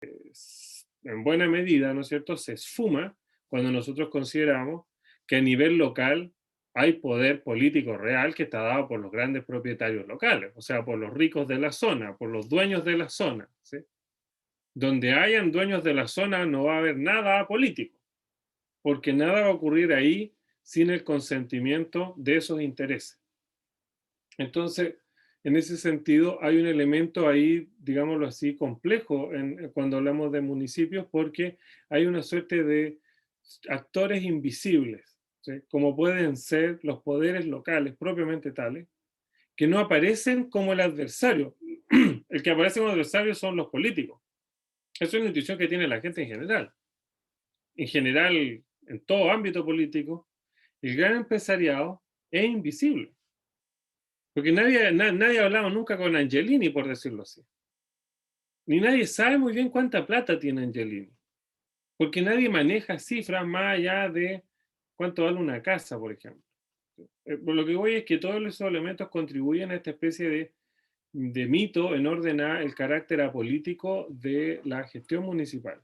en buena medida, ¿no es cierto?, se esfuma cuando nosotros consideramos que a nivel local hay poder político real que está dado por los grandes propietarios locales, o sea, por los ricos de la zona, por los dueños de la zona, ¿sí? Donde hayan dueños de la zona no va a haber nada político, porque nada va a ocurrir ahí sin el consentimiento de esos intereses. Entonces, en ese sentido, hay un elemento ahí, digámoslo así, complejo cuando hablamos de municipios, porque hay una suerte de actores invisibles, ¿sí? Como pueden ser los poderes locales propiamente tales, que no aparecen como el adversario. El que aparece como adversario son los políticos. Eso es una intuición que tiene la gente en general. En general, en todo ámbito político, el gran empresariado es invisible. Porque nadie ha hablado nunca con Angelini, por decirlo así. Ni nadie sabe muy bien cuánta plata tiene Angelini. Porque nadie maneja cifras más allá de cuánto vale una casa, por ejemplo. Por lo que voy es que todos esos elementos contribuyen a esta especie de mito en orden a el carácter apolítico de la gestión municipal.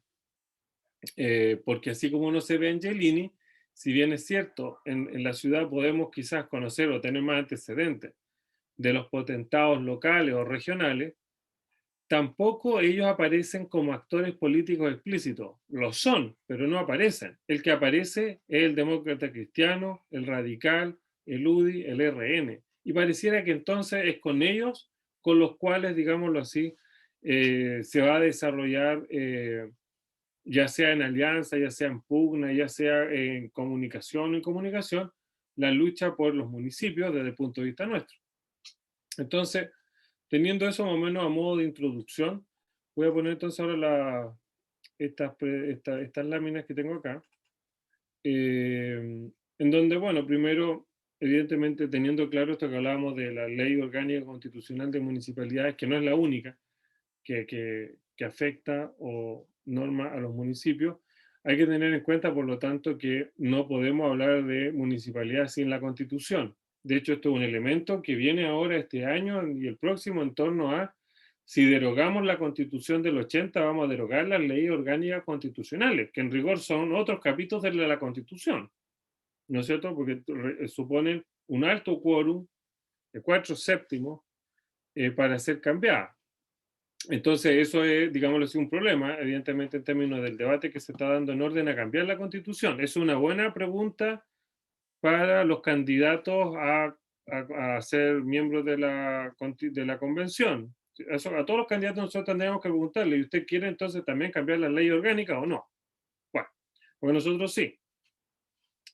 Porque así como uno se ve Angelini, si bien es cierto, en la ciudad podemos quizás conocer o tener más antecedentes de los potentados locales o regionales, tampoco ellos aparecen como actores políticos explícitos. Lo son, pero no aparecen. El que aparece es el demócrata cristiano, el radical, el UDI, el RN. Y pareciera que entonces es con ellos con los cuales, digámoslo así, se va a desarrollar, ya sea en alianza, ya sea en pugna, ya sea en comunicación o incomunicación, la lucha por los municipios desde el punto de vista nuestro. Entonces, teniendo eso más o menos a modo de introducción, voy a poner entonces ahora estas láminas que tengo acá, en donde, bueno, primero, evidentemente, teniendo claro esto que hablábamos de la Ley Orgánica Constitucional de Municipalidades, que no es la única que afecta o norma a los municipios, hay que tener en cuenta, por lo tanto, que no podemos hablar de municipalidad sin la Constitución. De hecho, esto es un elemento que viene ahora este año y el próximo en torno a si derogamos la Constitución del 80, vamos a derogar las leyes orgánicas constitucionales, que en rigor son otros capítulos de la Constitución, ¿no es cierto? Porque suponen un alto quórum de 4/7 para ser cambiada. Entonces, eso es, digámoslo así, un problema, evidentemente, en términos del debate que se está dando en orden a cambiar la Constitución. Es una buena pregunta para los candidatos a ser miembros de la convención. Eso, a todos los candidatos nosotros tendríamos que preguntarle, ¿y usted quiere entonces también cambiar la ley orgánica o no? Bueno, porque nosotros sí.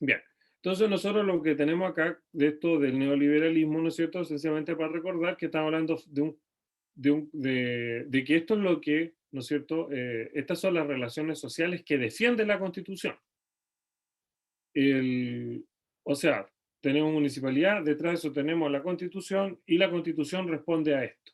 Bien, entonces nosotros lo que tenemos acá de esto del neoliberalismo, ¿no es cierto? Sencillamente para recordar que estamos hablando de que esto es lo que, ¿no es cierto? Estas son las relaciones sociales que defiende la Constitución. El, o sea, tenemos municipalidad, detrás de eso tenemos la Constitución y la Constitución responde a esto,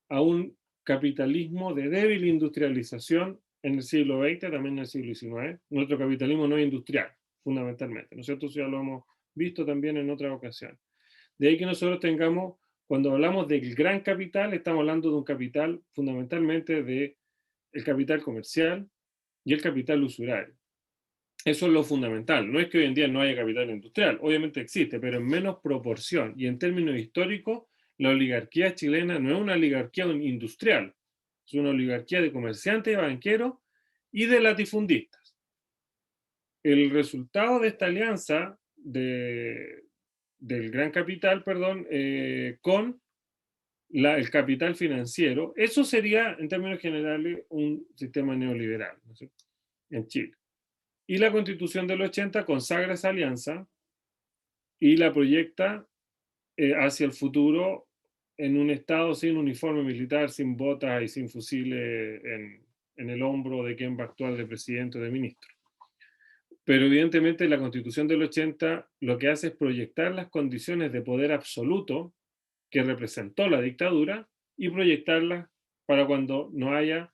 a un capitalismo de débil industrialización en el siglo XX, también en el siglo XIX. Nuestro capitalismo no es industrial, fundamentalmente, ¿no es cierto? Eso ya lo hemos visto también en otras ocasiones. De ahí que nosotros tengamos, cuando hablamos del gran capital, estamos hablando de un capital fundamentalmente de el capital comercial y el capital usurario. Eso es lo fundamental. No es que hoy en día no haya capital industrial, obviamente existe, pero en menos proporción. Y en términos históricos, la oligarquía chilena no es una oligarquía industrial, es una oligarquía de comerciantes, banqueros y de latifundistas. El resultado de esta alianza del gran capital, perdón, con el capital financiero, eso sería, en términos generales, un sistema neoliberal, ¿no es cierto?, en Chile. Y la Constitución del 80 consagra esa alianza y la proyecta hacia el futuro en un Estado sin uniforme militar, sin botas y sin fusiles en el hombro de quien va a actuar de presidente o de ministro. Pero evidentemente la Constitución del 80 lo que hace es proyectar las condiciones de poder absoluto que representó la dictadura y proyectarlas para cuando no haya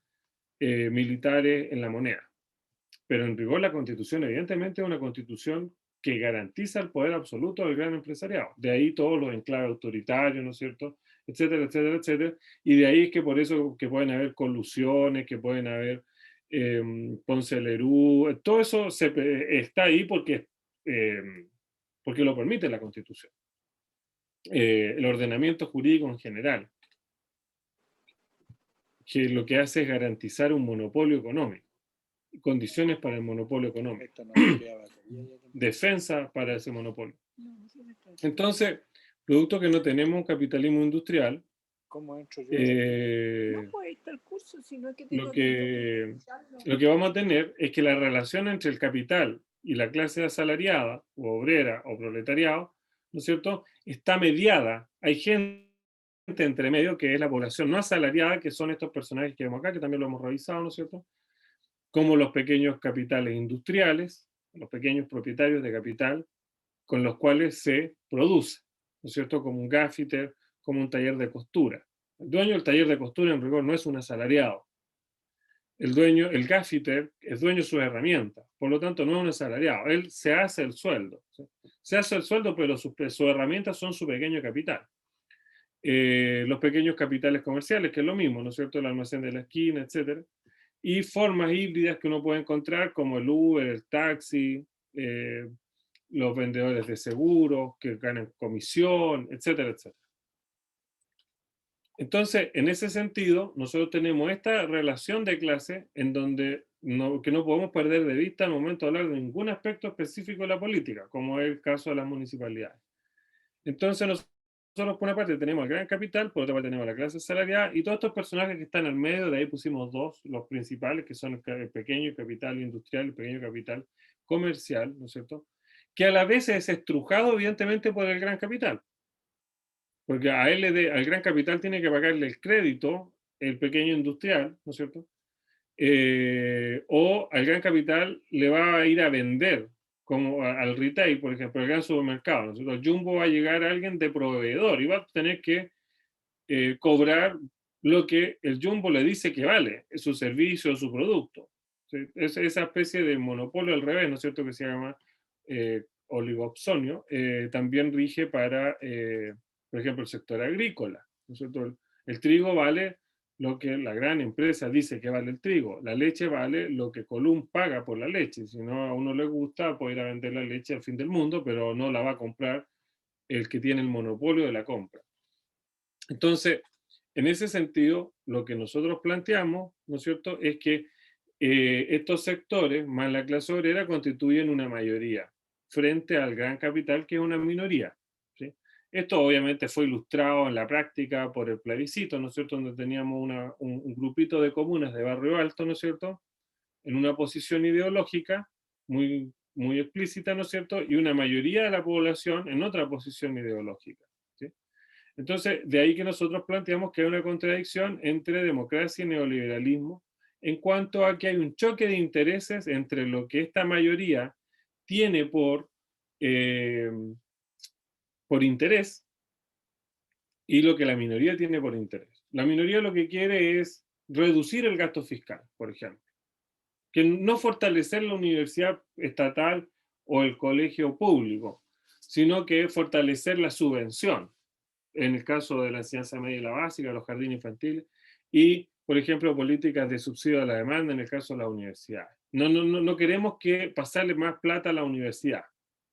militares en la moneda. Pero en rigor la Constitución evidentemente es una Constitución que garantiza el poder absoluto del gran empresariado. De ahí todos los enclaves autoritarios, ¿no es cierto? etcétera, etcétera, etcétera. Y de ahí es que por eso que pueden haber colusiones, que pueden haber Ponce Lerú, todo eso está ahí porque lo permite la Constitución. El ordenamiento jurídico en general, que lo que hace es garantizar un monopolio económico, condiciones para el monopolio económico, defensa para ese monopolio. Entonces, producto que no tenemos un capitalismo industrial, ¿Cómo entro yo? lo que vamos a tener es que la relación entre el capital y la clase asalariada, o obrera, o proletariado, ¿no es cierto?, está mediada. Hay gente entre medio que es la población no asalariada, que son estos personajes que vemos acá, que también lo hemos revisado, ¿no es cierto?, como los pequeños capitales industriales, los pequeños propietarios de capital, con los cuales se produce, ¿no es cierto?, como un gaffiter, como un taller de costura. El dueño del taller de costura, en rigor, no es un asalariado. El dueño, el gaffiter, es dueño de sus herramientas, por lo tanto no es un asalariado. Él se hace el sueldo. ¿Sí? Se hace el sueldo, pero sus herramientas son su pequeño capital. Los pequeños capitales comerciales, que es lo mismo, ¿no es cierto?, el almacén de la esquina, etcétera. Y formas híbridas que uno puede encontrar, como el Uber, el taxi, los vendedores de seguros, que ganan comisión, etcétera, etcétera. Entonces, en ese sentido, nosotros tenemos esta relación de clase en donde que no podemos perder de vista al momento de hablar de ningún aspecto específico de la política, como es el caso de las municipalidades. Entonces, nosotros por una parte tenemos el gran capital, por otra parte tenemos la clase salarial, y todos estos personajes que están al medio, de ahí pusimos dos, los principales, que son el pequeño capital industrial, el pequeño capital comercial, ¿no es cierto?, que a la vez es estrujado evidentemente por el gran capital. Porque al gran capital tiene que pagarle el crédito, el pequeño industrial, ¿no es cierto? O al gran capital le va a ir a vender, como al retail, por ejemplo, al gran supermercado, ¿no es cierto? Al Jumbo va a llegar alguien de proveedor y va a tener que cobrar lo que el Jumbo le dice que vale, su servicio o su producto. ¿Sí? Esa especie de monopolio al revés, ¿no es cierto?, que se llama oligopsonio, también rige para, por ejemplo, el sector agrícola, ¿no es cierto? El trigo vale lo que la gran empresa dice que vale el trigo, la leche vale lo que Colum paga por la leche, si no a uno le gusta puede ir a vender la leche al fin del mundo, pero no la va a comprar el que tiene el monopolio de la compra. Entonces, en ese sentido, lo que nosotros planteamos, ¿no es cierto?, es que estos sectores, más la clase obrera, constituyen una mayoría frente al gran capital, que es una minoría. ¿Sí? Esto obviamente fue ilustrado en la práctica por el plebiscito, ¿no es cierto?, donde teníamos un grupito de comunas de Barrio Alto, ¿no es cierto?, en una posición ideológica muy, muy explícita, ¿no es cierto?, y una mayoría de la población en otra posición ideológica. ¿Sí? Entonces, de ahí que nosotros planteamos que hay una contradicción entre democracia y neoliberalismo, en cuanto a que hay un choque de intereses entre lo que esta mayoría tiene eh, por interés y lo que la minoría tiene por interés. La minoría lo que quiere es reducir el gasto fiscal, por ejemplo, que no fortalecer la universidad estatal o el colegio público, sino que fortalecer la subvención, en el caso de la enseñanza media y la básica, los jardines infantiles, y, por ejemplo, políticas de subsidio a la demanda en el caso de las universidades. No queremos que pasarle más plata a la universidad,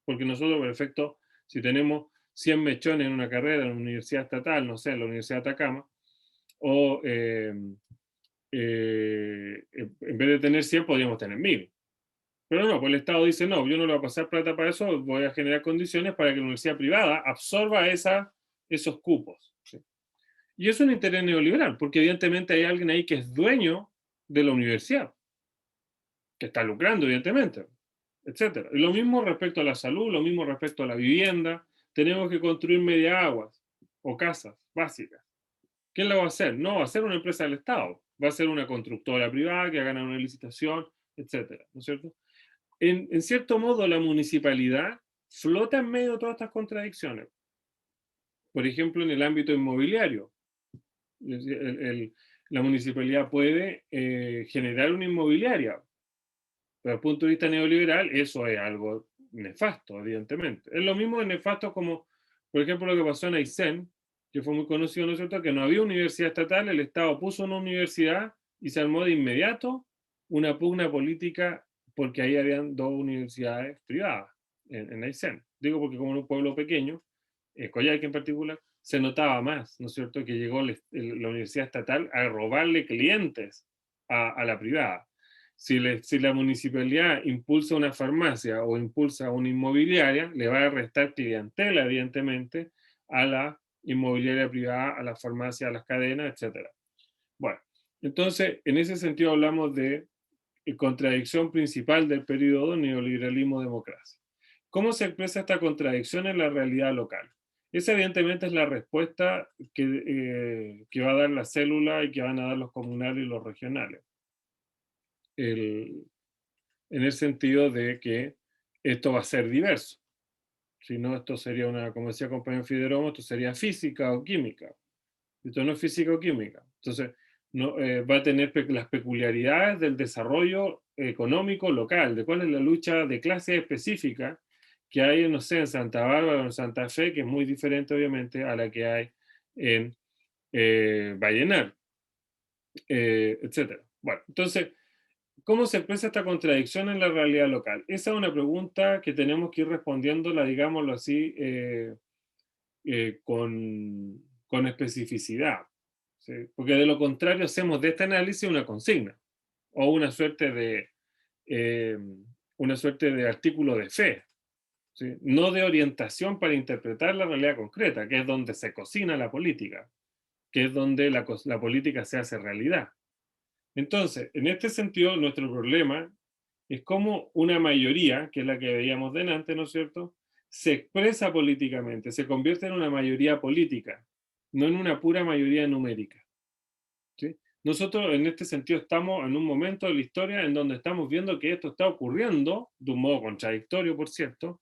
porque nosotros, por efecto, si tenemos 100 mechones en una carrera en una universidad estatal, no sé, en la Universidad de Atacama, o en vez de tener 100 podríamos tener 1000. Pero no, pues el Estado dice, no, yo no le voy a pasar plata para eso, voy a generar condiciones para que la universidad privada absorba esos cupos. ¿Sí? Y es un interés neoliberal, porque evidentemente hay alguien ahí que es dueño de la universidad, que está lucrando, evidentemente, etcétera. Y lo mismo respecto a la salud, lo mismo respecto a la vivienda. Tenemos que construir media aguas o casas básicas. ¿Quién la va a hacer? No va a ser una empresa del Estado, va a ser una constructora privada que gana una licitación, etcétera, ¿no es cierto? En cierto modo, la municipalidad flota en medio de todas estas contradicciones. Por ejemplo, en el ámbito inmobiliario, la municipalidad puede generar una inmobiliaria. Pero desde el punto de vista neoliberal, eso es algo nefasto, evidentemente. Es lo mismo de nefasto como, por ejemplo, lo que pasó en Aysén, que fue muy conocido, ¿no es cierto?, que no había universidad estatal, el Estado puso una universidad y se armó de inmediato una pugna política porque ahí habían dos universidades privadas en Aysén. Digo porque como en un pueblo pequeño, Coyhaique en particular, se notaba más, ¿no es cierto?, que llegó la universidad estatal a robarle clientes a la privada. Si la municipalidad impulsa una farmacia o impulsa una inmobiliaria, le va a restar clientela, evidentemente, a la inmobiliaria privada, a la farmacia, a las cadenas, etcétera. Bueno, entonces, en ese sentido hablamos de contradicción principal del periodo neoliberalismo-democracia. ¿Cómo se expresa esta contradicción en la realidad local? Esa evidentemente es la respuesta que va a dar la célula y que van a dar los comunales y los regionales. El- en el sentido de que esto va a ser diverso. Si no, esto sería una, como decía compañero Figueroa, esto sería física o química. Esto no es física o química. Entonces, no, va a tener las peculiaridades del desarrollo económico local, de cuál es la lucha de clase específica que hay, no sé, en Santa Bárbara o en Santa Fe, que es muy diferente, obviamente, a la que hay en Vallenar, etcétera. Bueno, entonces, ¿cómo se expresa esta contradicción en la realidad local? Esa es una pregunta que tenemos que ir respondiéndola, digámoslo así, con especificidad. ¿Sí? Porque de lo contrario hacemos de este análisis una consigna o eh, una suerte de artículo de fe, ¿sí? No de orientación para interpretar la realidad concreta, que es donde se cocina la política, que es donde la política se hace realidad. Entonces, en este sentido, nuestro problema es cómo una mayoría, que es la que veíamos delante, ¿no es cierto?, se expresa políticamente, se convierte en una mayoría política, no en una pura mayoría numérica. ¿Sí? Nosotros en este sentido estamos en un momento de la historia en donde estamos viendo que esto está ocurriendo, de un modo contradictorio, por cierto,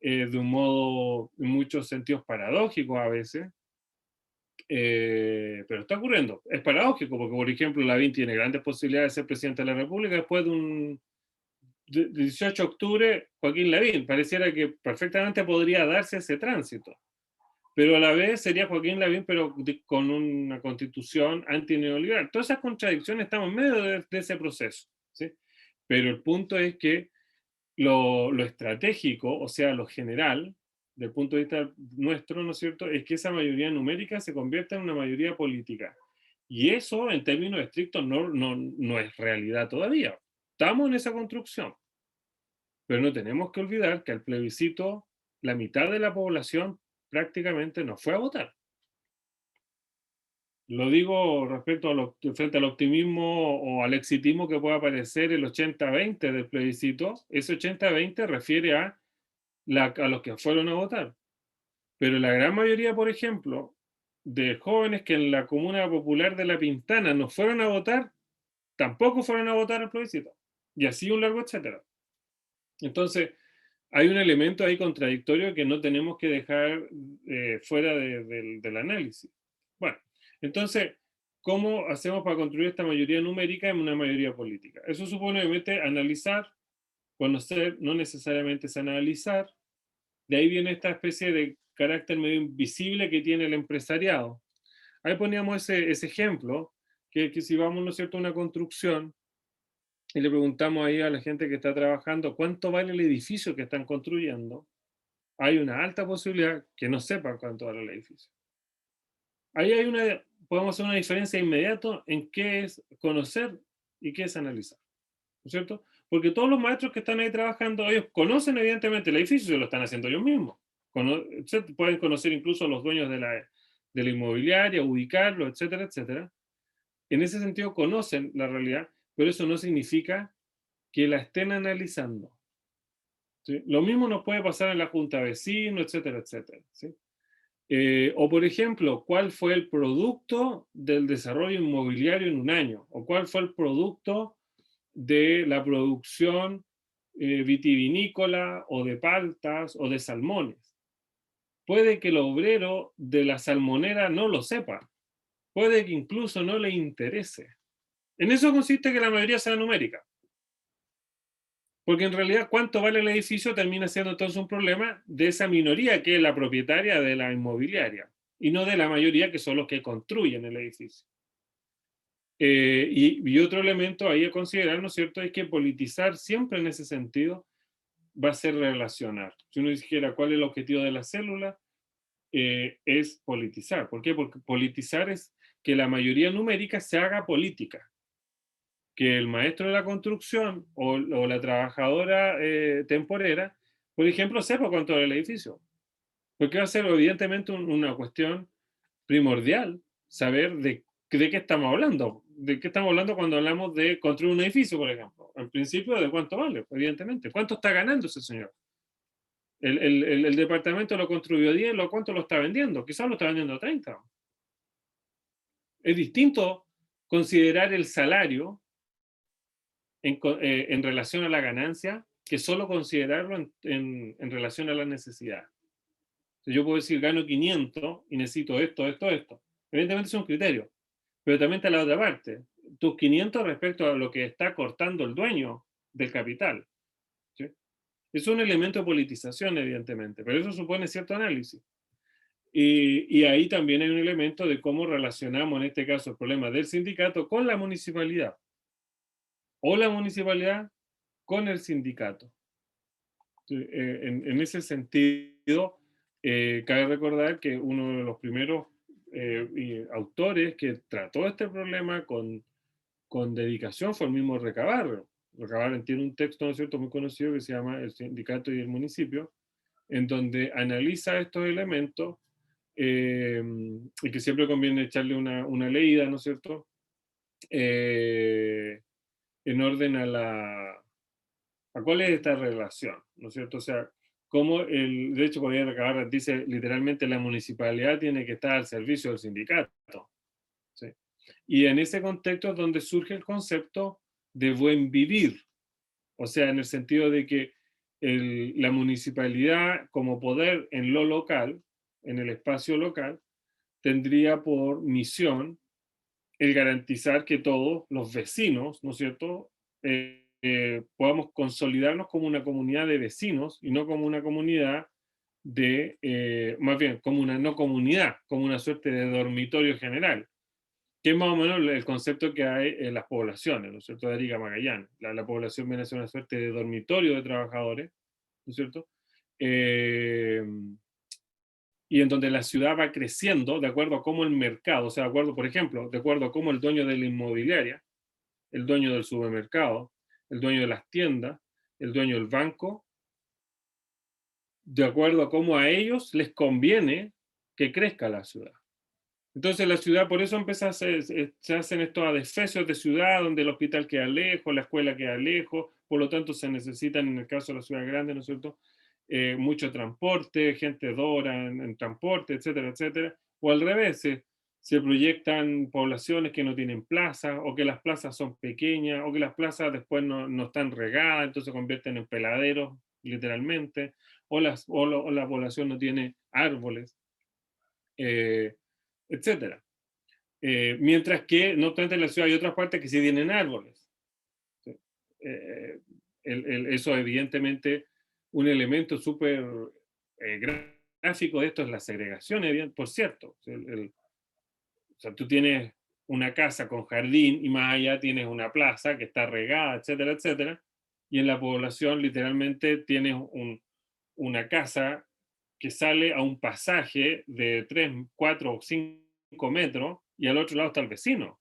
de un modo en muchos sentidos paradójico a veces, pero está ocurriendo. Es paradójico porque, por ejemplo, Lavín tiene grandes posibilidades de ser presidente de la República después de un 18 de octubre, Joaquín Lavín. Pareciera que perfectamente podría darse ese tránsito, pero a la vez sería Joaquín Lavín, pero con una constitución antineoliberal. Todas esas contradicciones estamos en medio de ese proceso, ¿sí? Pero el punto es que lo estratégico, o sea, lo general, del punto de vista nuestro, ¿no es cierto?, es que esa mayoría numérica se convierta en una mayoría política. Y eso, en términos estrictos, no es realidad todavía. Estamos en esa construcción, pero no tenemos que olvidar que al plebiscito la mitad de la población prácticamente no fue a votar. Lo digo respecto frente al optimismo o al exitismo que pueda parecer el 80-20 del plebiscito. Ese 80-20 refiere a los que fueron a votar. Pero la gran mayoría, por ejemplo, de jóvenes que en la comuna popular de La Pintana no fueron a votar, tampoco fueron a votar al plebiscito. Y así un largo etcétera. Entonces, hay un elemento ahí contradictorio que no tenemos que dejar fuera del análisis. Bueno, entonces, ¿cómo hacemos para construir esta mayoría numérica en una mayoría política? Eso supone, obviamente, analizar, conocer, no necesariamente es analizar. De ahí viene esta especie de carácter medio invisible que tiene el empresariado. Ahí poníamos ese ejemplo, que si vamos, ¿no es cierto?, a una construcción, y le preguntamos ahí a la gente que está trabajando cuánto vale el edificio que están construyendo, hay una alta posibilidad que no sepan cuánto vale el edificio. Ahí podemos hacer una diferencia inmediata en qué es conocer y qué es analizar, ¿no es cierto? Porque todos los maestros que están ahí trabajando, ellos conocen evidentemente el edificio, se lo están haciendo ellos mismos. Pueden conocer incluso a los dueños de la inmobiliaria, ubicarlo, etcétera, etcétera. En ese sentido conocen la realidad, pero eso no significa que la estén analizando. ¿Sí? Lo mismo nos puede pasar en la junta de vecinos, etcétera, etcétera. ¿Sí? O por ejemplo, ¿cuál fue el producto del desarrollo inmobiliario en un año? ¿O cuál fue el producto de la producción vitivinícola o de paltas o de salmones? Puede que el obrero de la salmonera no lo sepa, puede que incluso no le interese. En eso consiste que la mayoría sea numérica. Porque en realidad cuánto vale el edificio termina siendo entonces un problema de esa minoría que es la propietaria de la inmobiliaria. y no de la mayoría, que son los que construyen el edificio. Y otro elemento ahí a considerar, ¿no es cierto?, es que politizar siempre en ese sentido va a ser relacionar. Si uno dijera cuál es el objetivo de la célula, es politizar. ¿Por qué? Porque politizar es que la mayoría numérica se haga política, que el maestro de la construcción o la trabajadora temporera, por ejemplo, sepa cuánto vale el edificio. Porque va a ser evidentemente una cuestión primordial saber de qué estamos hablando. ¿De qué estamos hablando cuando hablamos de construir un edificio, por ejemplo? En principio, ¿de cuánto vale? Evidentemente. ¿Cuánto está ganando ese señor? El departamento lo construyó 10, ¿cuánto lo está vendiendo? Quizás lo está vendiendo a 30. Es distinto considerar el salario en relación a la ganancia que solo considerarlo en relación a la necesidad. Yo puedo decir, gano 500 y necesito esto, esto, esto. Evidentemente es un criterio, pero también está la otra parte. Tus 500 respecto a lo que está cortando el dueño del capital. ¿Sí? Es un elemento de politización, evidentemente, pero eso supone cierto análisis. Y ahí también hay un elemento de cómo relacionamos, en este caso, el problema del sindicato con la municipalidad, o la municipalidad con el sindicato. En ese sentido, cabe recordar que uno de los primeros autores que trató este problema con dedicación fue el mismo Recabarren. Recabarren tiene un texto, ¿no es cierto?, muy conocido que se llama El sindicato y el municipio, en donde analiza estos elementos y que siempre conviene echarle una leída, ¿no es cierto?, en orden a cuál es esta relación, ¿no es cierto? O sea, cómo de hecho, podría acabar, dice literalmente, la municipalidad tiene que estar al servicio del sindicato. ¿Sí? Y en ese contexto es donde surge el concepto de buen vivir, o sea, en el sentido de que la municipalidad como poder en lo local, en el espacio local, tendría por misión el garantizar que todos los vecinos, ¿no es cierto?, podamos consolidarnos como una comunidad de vecinos y no como una comunidad más bien, como una no comunidad, como una suerte de dormitorio general, que es más o menos el concepto que hay en las poblaciones, ¿no es cierto?, de Arica Magallanes. La población viene a ser una suerte de dormitorio de trabajadores, ¿no es cierto?, eh, y en donde la ciudad va creciendo de acuerdo a cómo el mercado, o sea, de acuerdo, por ejemplo, de acuerdo a cómo el dueño de la inmobiliaria, el dueño del supermercado, el dueño de las tiendas, el dueño del banco, de acuerdo a cómo a ellos les conviene que crezca la ciudad. Entonces la ciudad, por eso empieza se hacen estos adefesios de ciudad, donde el hospital queda lejos, la escuela queda lejos, por lo tanto se necesitan, en el caso de la ciudad grande, ¿no es cierto?, mucho transporte, gente dora en transporte, etcétera, etcétera. O al revés, se proyectan poblaciones que no tienen plaza, o que las plazas son pequeñas, o que las plazas después no están regadas, entonces se convierten en peladeros, literalmente, o la población no tiene árboles, etcétera. Mientras que, no obstante, en la ciudad hay otras partes que sí tienen árboles. ¿Sí? Eh, eso evidentemente, un elemento súper gráfico de esto es la segregación, por cierto. O sea, tú tienes una casa con jardín y más allá tienes una plaza que está regada, etcétera, etcétera, y en la población literalmente tienes una casa que sale a un pasaje de 3, 4 o 5 metros y al otro lado está el vecino.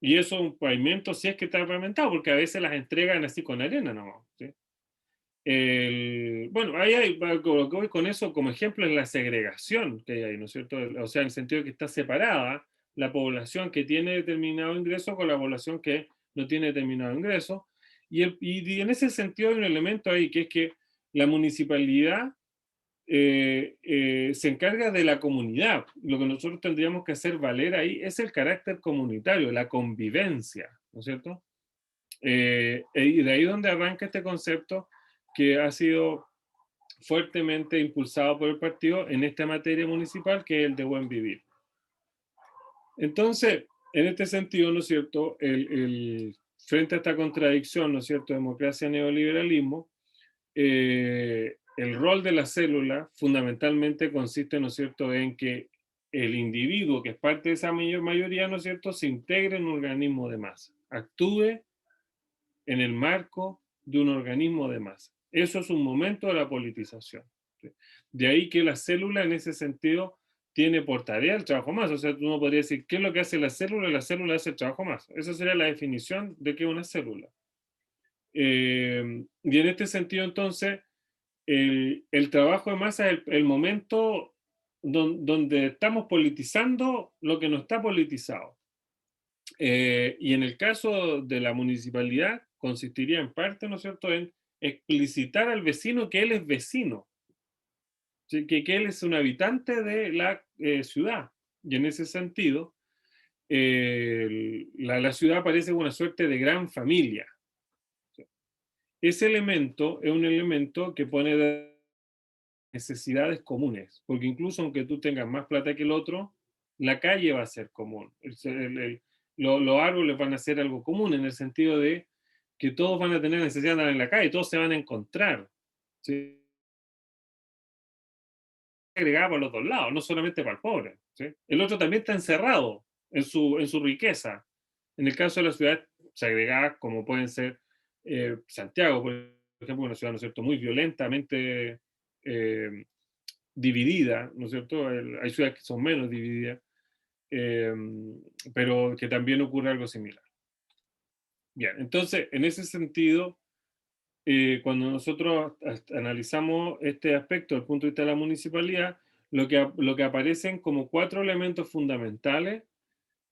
Y eso es un pavimento si es que está pavimentado, porque a veces las entregan así con arena nomás. ¿Sí? Bueno, ahí hay, lo que voy con eso como ejemplo es la segregación que hay ahí, ¿no es cierto? O sea, en el sentido de que está separada la población que tiene determinado ingreso con la población que no tiene determinado ingreso. Y en ese sentido hay un elemento ahí, que es que la municipalidad se encarga de la comunidad. Lo que nosotros tendríamos que hacer valer ahí es el carácter comunitario, la convivencia, ¿no es cierto? Y de ahí donde arranca este concepto que ha sido fuertemente impulsado por el partido en esta materia municipal, que es el de buen vivir. Entonces, en este sentido, ¿no es cierto?, frente a esta contradicción, ¿no es cierto?, democracia-neoliberalismo, el rol de la célula fundamentalmente consiste, ¿no es cierto?, en que el individuo, que es parte de esa mayoría, ¿no es cierto?, se integre en un organismo de masa, actúe en el marco de un organismo de masa. Eso es un momento de la politización. ¿Sí? De ahí que la célula en ese sentido tiene por tarea el trabajo más. O sea, uno podría decir, ¿qué es lo que hace la célula? La célula hace el trabajo más. Esa sería la definición de qué es una célula. Y en este sentido, entonces, el trabajo de masa es el momento donde estamos politizando lo que no está politizado. Y en el caso de la municipalidad, consistiría en parte, ¿no es cierto?, en explicitar al vecino que él es vecino, ¿sí? Que él es un habitante de la ciudad. Y en ese sentido, la ciudad parece una suerte de gran familia. ¿Sí? Ese elemento es un elemento que pone necesidades comunes, porque incluso aunque tú tengas más plata que el otro, la calle va a ser común. Los árboles van a ser algo común en el sentido de que todos van a tener necesidad de andar en la calle, todos se van a encontrar. ¿Sí? Agregada por los dos lados, no solamente para el pobre. ¿Sí? El otro también está encerrado en su riqueza. En el caso de las ciudades segregadas, como pueden ser Santiago, por ejemplo, una ciudad, ¿no es cierto?, muy violentamente eh, dividida, ¿no es cierto? Hay ciudades que son menos divididas, eh, pero que también ocurre algo similar. Bien, entonces, en ese sentido, cuando nosotros analizamos este aspecto desde el punto de vista de la municipalidad, lo que aparecen como cuatro elementos fundamentales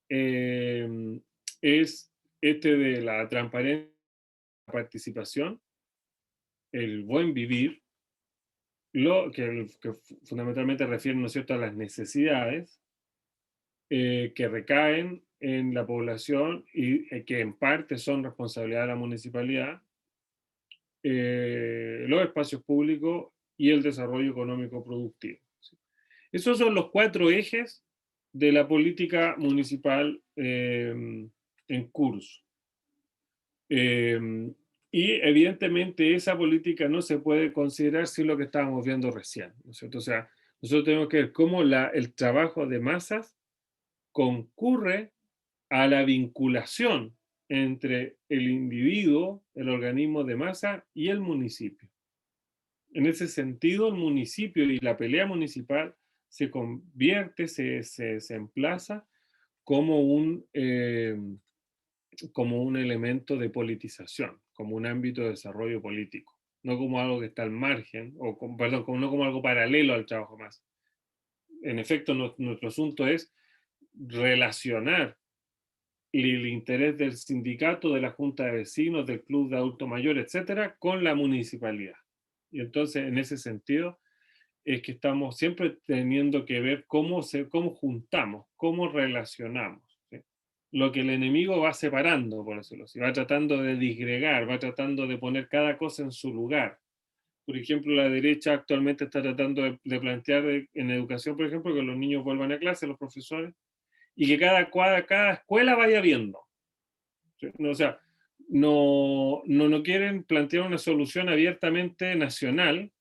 eh, es este de la transparencia, la participación, el buen vivir, que fundamentalmente refiere, ¿no es cierto?, a las necesidades, que recaen en la población y que en parte son responsabilidad de la municipalidad, los espacios públicos y el desarrollo económico productivo. ¿Sí? Esos son los cuatro ejes de la política municipal en curso. Eh, y evidentemente esa política no se puede considerar sin lo que estábamos viendo recién, ¿no es cierto? O sea, nosotros tenemos que ver cómo el trabajo de masas concurre a la vinculación entre el individuo, el organismo de masa y el municipio. En ese sentido, el municipio y la pelea municipal se convierte, se emplaza como como un elemento de politización, como un ámbito de desarrollo político, no como algo que está al margen, o perdón, no como algo paralelo al trabajo más. En efecto, nuestro asunto es relacionar el interés del sindicato, de la junta de vecinos, del club de adultos mayores, etcétera, con la municipalidad. Y entonces, en ese sentido, es que estamos siempre teniendo que ver cómo juntamos, cómo relacionamos. ¿Sí? Lo que el enemigo va separando, por decirlo así, va tratando de disgregar, va tratando de poner cada cosa en su lugar. Por ejemplo, la derecha actualmente está tratando de plantear en educación, por ejemplo, que los niños vuelvan a clase, los profesores, y que cada escuela vaya viendo. ¿Sí? No, o sea, no quieren plantear una solución abiertamente nacional,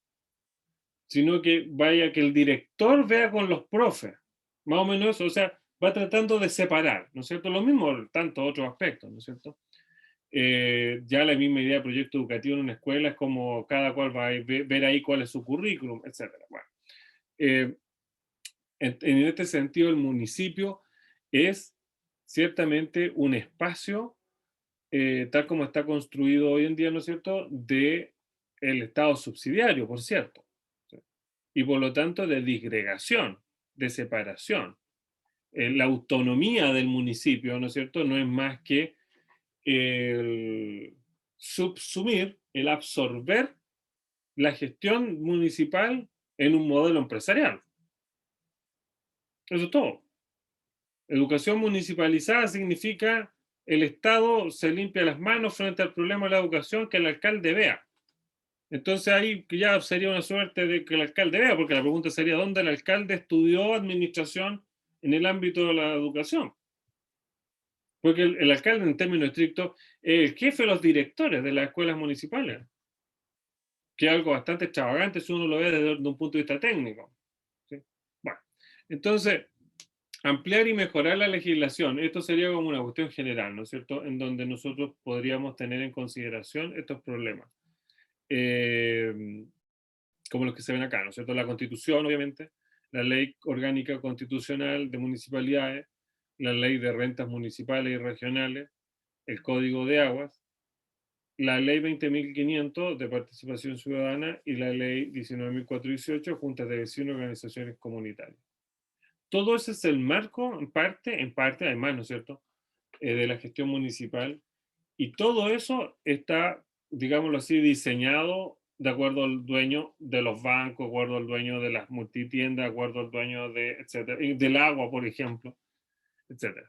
sino que vaya que el director vea con los profes, más o menos eso, o sea, va tratando de separar, ¿no es cierto? Lo mismo tantos otros aspectos, ¿no es cierto? Ya la misma idea de proyecto educativo en una escuela es como cada cual va a ver ahí cuál es su currículum, etcétera. Bueno, eh, en este sentido, el municipio es ciertamente un espacio, tal como está construido hoy en día, ¿no es cierto?, de el Estado subsidiario, por cierto, ¿sí? Y por lo tanto de disgregación, de separación. La autonomía del municipio, ¿no es cierto?, no es más que el subsumir, el absorber la gestión municipal en un modelo empresarial. Eso es todo. Educación municipalizada significa el Estado se limpia las manos frente al problema de la educación que el alcalde vea. Entonces ahí ya sería una suerte de que el alcalde vea, porque la pregunta sería dónde el alcalde estudió administración en el ámbito de la educación. Porque el alcalde, en términos estrictos, es el jefe de los directores de las escuelas municipales, que es algo bastante extravagante si uno lo ve desde un punto de vista técnico. ¿Sí? Bueno, entonces, Ampliar y mejorar la legislación. Esto sería como una cuestión general, ¿no es cierto? En donde nosotros podríamos tener en consideración estos problemas. Eh, Como los que se ven acá, ¿no es cierto? La Constitución, obviamente, la Ley Orgánica Constitucional de Municipalidades, la Ley de Rentas Municipales y Regionales, el Código de Aguas, la Ley 20.500 de Participación Ciudadana y la Ley 19.418, Juntas de Vecinos y Organizaciones Comunitarias. Todo ese es el marco, en parte, además, ¿no es cierto?, de la gestión municipal. Y todo eso está, digámoslo así, diseñado de acuerdo al dueño de los bancos, de acuerdo al dueño de las multitiendas, de acuerdo al dueño de, etcétera, y del agua, por ejemplo, etcétera.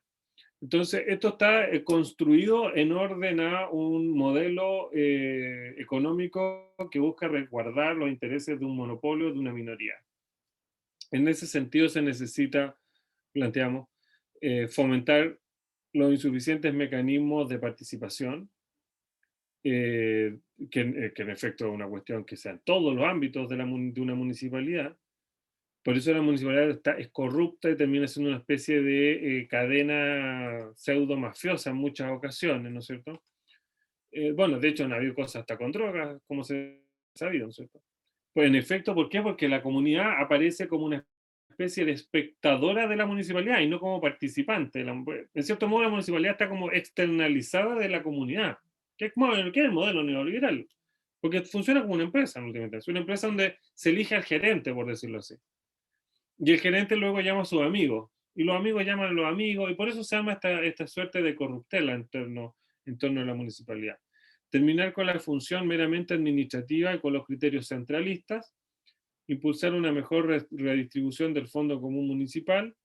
Entonces, esto está construido en orden a un modelo económico que busca resguardar los intereses de un monopolio de una minoría. En ese sentido se necesita, planteamos, fomentar los insuficientes mecanismos de participación, que en efecto es una cuestión que sea en todos los ámbitos de una municipalidad. Por eso la municipalidad es corrupta y termina siendo una especie de cadena pseudo mafiosa en muchas ocasiones, ¿no es cierto? Bueno, de hecho han habido cosas hasta con drogas, como se ha sabido, ¿no es cierto? Pues en efecto, ¿por qué? Porque la comunidad aparece como una especie de espectadora de la municipalidad y no como participante. En cierto modo, la municipalidad está como externalizada de la comunidad. ¿Qué es el modelo neoliberal? Porque funciona como una empresa, en última instancia. Es una empresa donde se elige al gerente, por decirlo así. Y el gerente luego llama a sus amigos. Y los amigos llaman a los amigos. Y por eso se llama esta suerte de corruptela en torno a la municipalidad. Terminar con la función meramente administrativa y con los criterios centralistas, impulsar una mejor redistribución del Fondo Común Municipal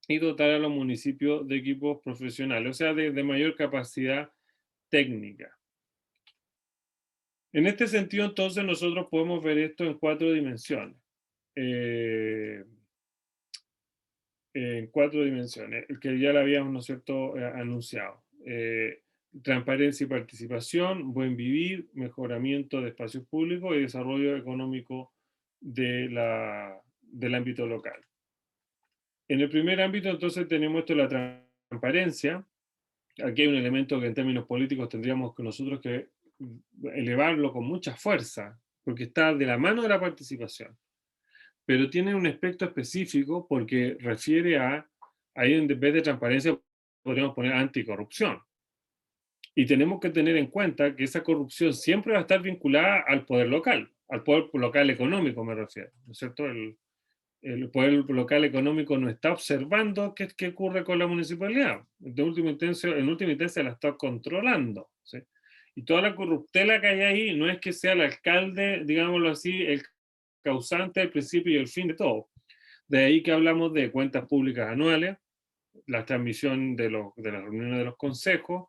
y dotar a los municipios de equipos profesionales, o sea, de mayor capacidad técnica. En este sentido, entonces, nosotros podemos ver esto en cuatro dimensiones. Eh, en cuatro dimensiones, el que ya lo habíamos, ¿no es cierto?, anunciado. Transparencia y participación, buen vivir, mejoramiento de espacios públicos y desarrollo económico del ámbito local. En el primer ámbito, entonces, tenemos esto de la transparencia. Aquí hay un elemento que en términos políticos tendríamos que nosotros que elevarlo con mucha fuerza, porque está de la mano de la participación, pero tiene un aspecto específico porque refiere ahí en vez de transparencia podríamos poner anticorrupción. Y tenemos que tener en cuenta que esa corrupción siempre va a estar vinculada al poder local, al poder local económico me refiero, ¿no es cierto? El poder local económico no está observando qué ocurre con la municipalidad. En última instancia la está controlando, ¿sí? Y toda la corruptela que hay ahí no es que sea el alcalde, digámoslo así, el causante, el principio y el fin de todo. De ahí que hablamos de cuentas públicas anuales, la transmisión de las reuniones de los consejos,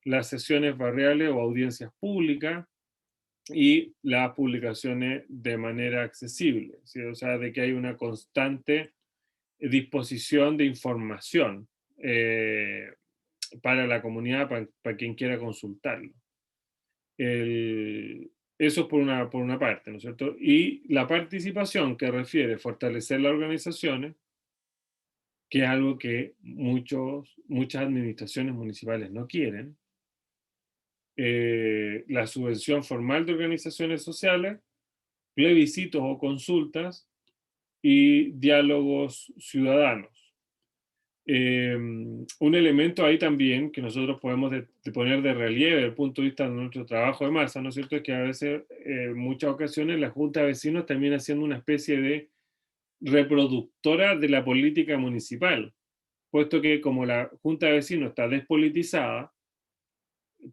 las sesiones barriales o audiencias públicas, y las publicaciones de manera accesible, ¿sí? O sea, de que hay una constante disposición de información para la comunidad, para quien quiera consultarlo. Eso es por una parte, ¿no es cierto? Y la participación que refiere a fortalecer las organizaciones, que es algo que muchas administraciones municipales no quieren. La subvención formal de organizaciones sociales, plebiscitos o consultas y diálogos ciudadanos. Un elemento ahí también que nosotros podemos de poner de relieve desde el punto de vista de nuestro trabajo de masa, ¿no es cierto? Es que a veces, en muchas ocasiones, la Junta de Vecinos termina siendo una especie de reproductora de la política municipal, puesto que como la Junta de Vecinos está despolitizada,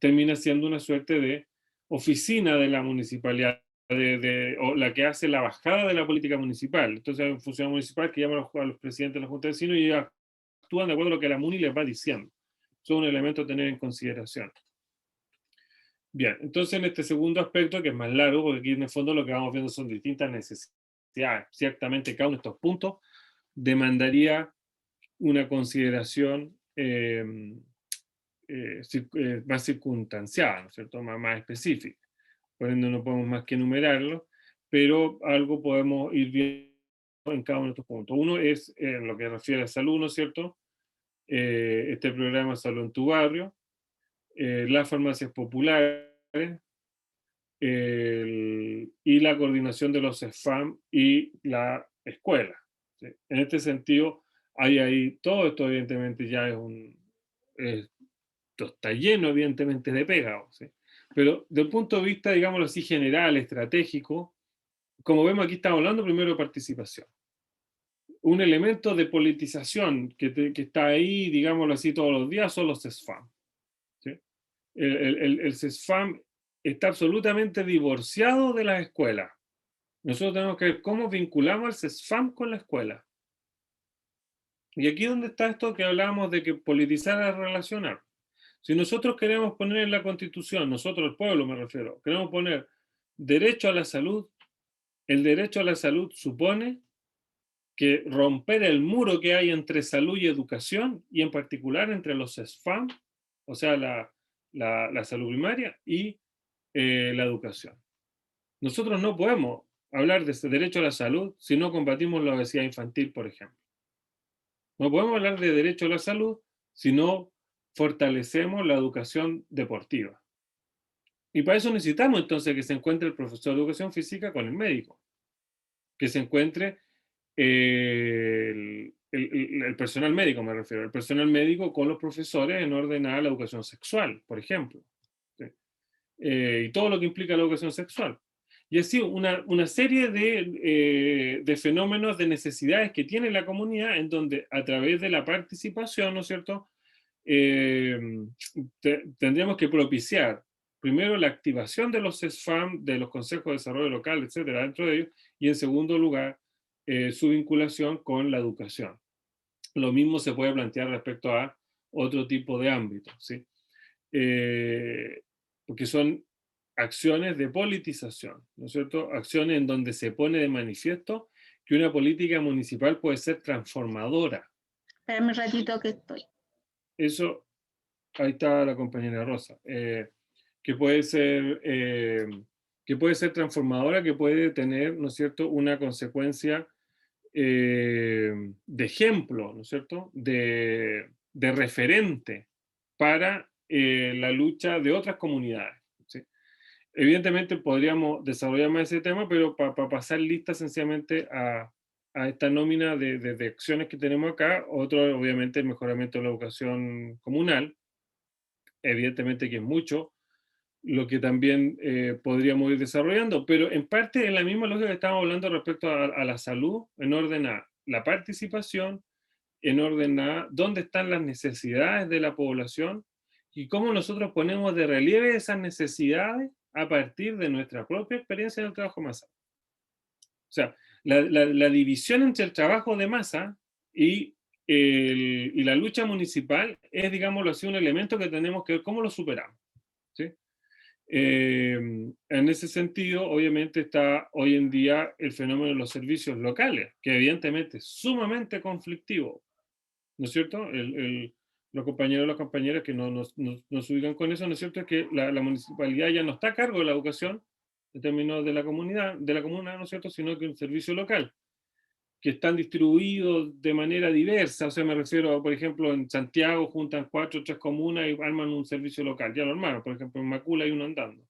termina siendo una suerte de oficina de la municipalidad, o la que hace la bajada de la política municipal. Entonces hay un funcionario municipal que llama a los presidentes de la Junta de Vecinos y actúan de acuerdo a lo que la MUNI les va diciendo. Eso es un elemento a tener en consideración. Bien, entonces en este segundo aspecto, que es más largo, porque aquí en el fondo lo que vamos viendo son distintas necesidades. Ciertamente cada uno de estos puntos demandaría una consideración más circunstanciada, ¿no es cierto? Más específica. Por ende no podemos más que enumerarlo, pero algo podemos ir viendo en cada uno de estos puntos. Uno es en lo que refiere a salud, ¿no es cierto? Este programa Salud en tu Barrio, las farmacias populares, y la coordinación de los CEFAM y la escuela. ¿Sí? En este sentido, hay ahí, todo esto evidentemente ya esto está lleno evidentemente de pegados, ¿sí? Pero del punto de vista, digámoslo así, general, estratégico, como vemos aquí estamos hablando primero de participación. Un elemento de politización que está ahí, digámoslo así, todos los días son los CESFAM. ¿Sí? El CESFAM está absolutamente divorciado de las escuelas. Nosotros tenemos que ver cómo vinculamos al CESFAM con la escuela. Y aquí es donde está esto que hablábamos de que politizar es relacionar. Si nosotros queremos poner en la Constitución, nosotros el pueblo me refiero, queremos poner derecho a la salud, el derecho a la salud supone que romper el muro que hay entre salud y educación, y en particular entre los CESFAM, o sea, la salud primaria y la educación. Nosotros no podemos hablar de ese derecho a la salud si no combatimos la obesidad infantil, por ejemplo. No podemos hablar de derecho a la salud si no fortalecemos la educación deportiva. Y para eso necesitamos entonces que se encuentre el profesor de educación física con el médico, que se encuentre el personal médico, me refiero, el personal médico con los profesores en orden a la educación sexual, por ejemplo. ¿Sí? Y todo lo que implica la educación sexual. Y así una serie de fenómenos, de necesidades que tiene la comunidad, en donde a través de la participación, ¿no es cierto?, tendríamos que propiciar primero la activación de los CESFAM, de los consejos de desarrollo local, etcétera, dentro de ellos, y en segundo lugar, su vinculación con la educación. Lo mismo se puede plantear respecto a otro tipo de ámbitos, ¿sí? Porque son acciones de politización, ¿no es cierto? Acciones en donde se pone de manifiesto que una política municipal puede ser transformadora. Espérame un ratito que estoy. Eso, ahí está la compañera Rosa, que puede ser transformadora, que puede tener, ¿no es cierto?, una consecuencia de ejemplo, ¿no es cierto?, de referente para la lucha de otras comunidades. ¿Sí? Evidentemente podríamos desarrollar más ese tema, pero para pasar lista sencillamente a esta nómina de acciones que tenemos acá, otro obviamente el mejoramiento de la educación comunal, evidentemente que es mucho, lo que también podríamos ir desarrollando, pero en parte en la misma lógica que estamos hablando respecto a la salud, en orden a la participación, en orden a dónde están las necesidades de la población y cómo nosotros ponemos de relieve esas necesidades a partir de nuestra propia experiencia en el trabajo masa. O sea, la división entre el trabajo de masa y, y la lucha municipal es, digámoslo así, un elemento que tenemos que ver cómo lo superamos. ¿Sí? En ese sentido, obviamente está hoy en día el fenómeno de los servicios locales, que evidentemente es sumamente conflictivo, ¿no es cierto? Los compañeros y las compañeras que no nos ubican con eso, ¿no es cierto? Es que la municipalidad ya no está a cargo de la educación en términos de la comunidad, de la comuna, ¿no es cierto? Sino que un servicio local, que están distribuidos de manera diversa, o sea, me refiero a, por ejemplo, en Santiago juntan 4 o 3 comunas y arman un servicio local, ya lo armaron, por ejemplo, en Macula hay uno andando,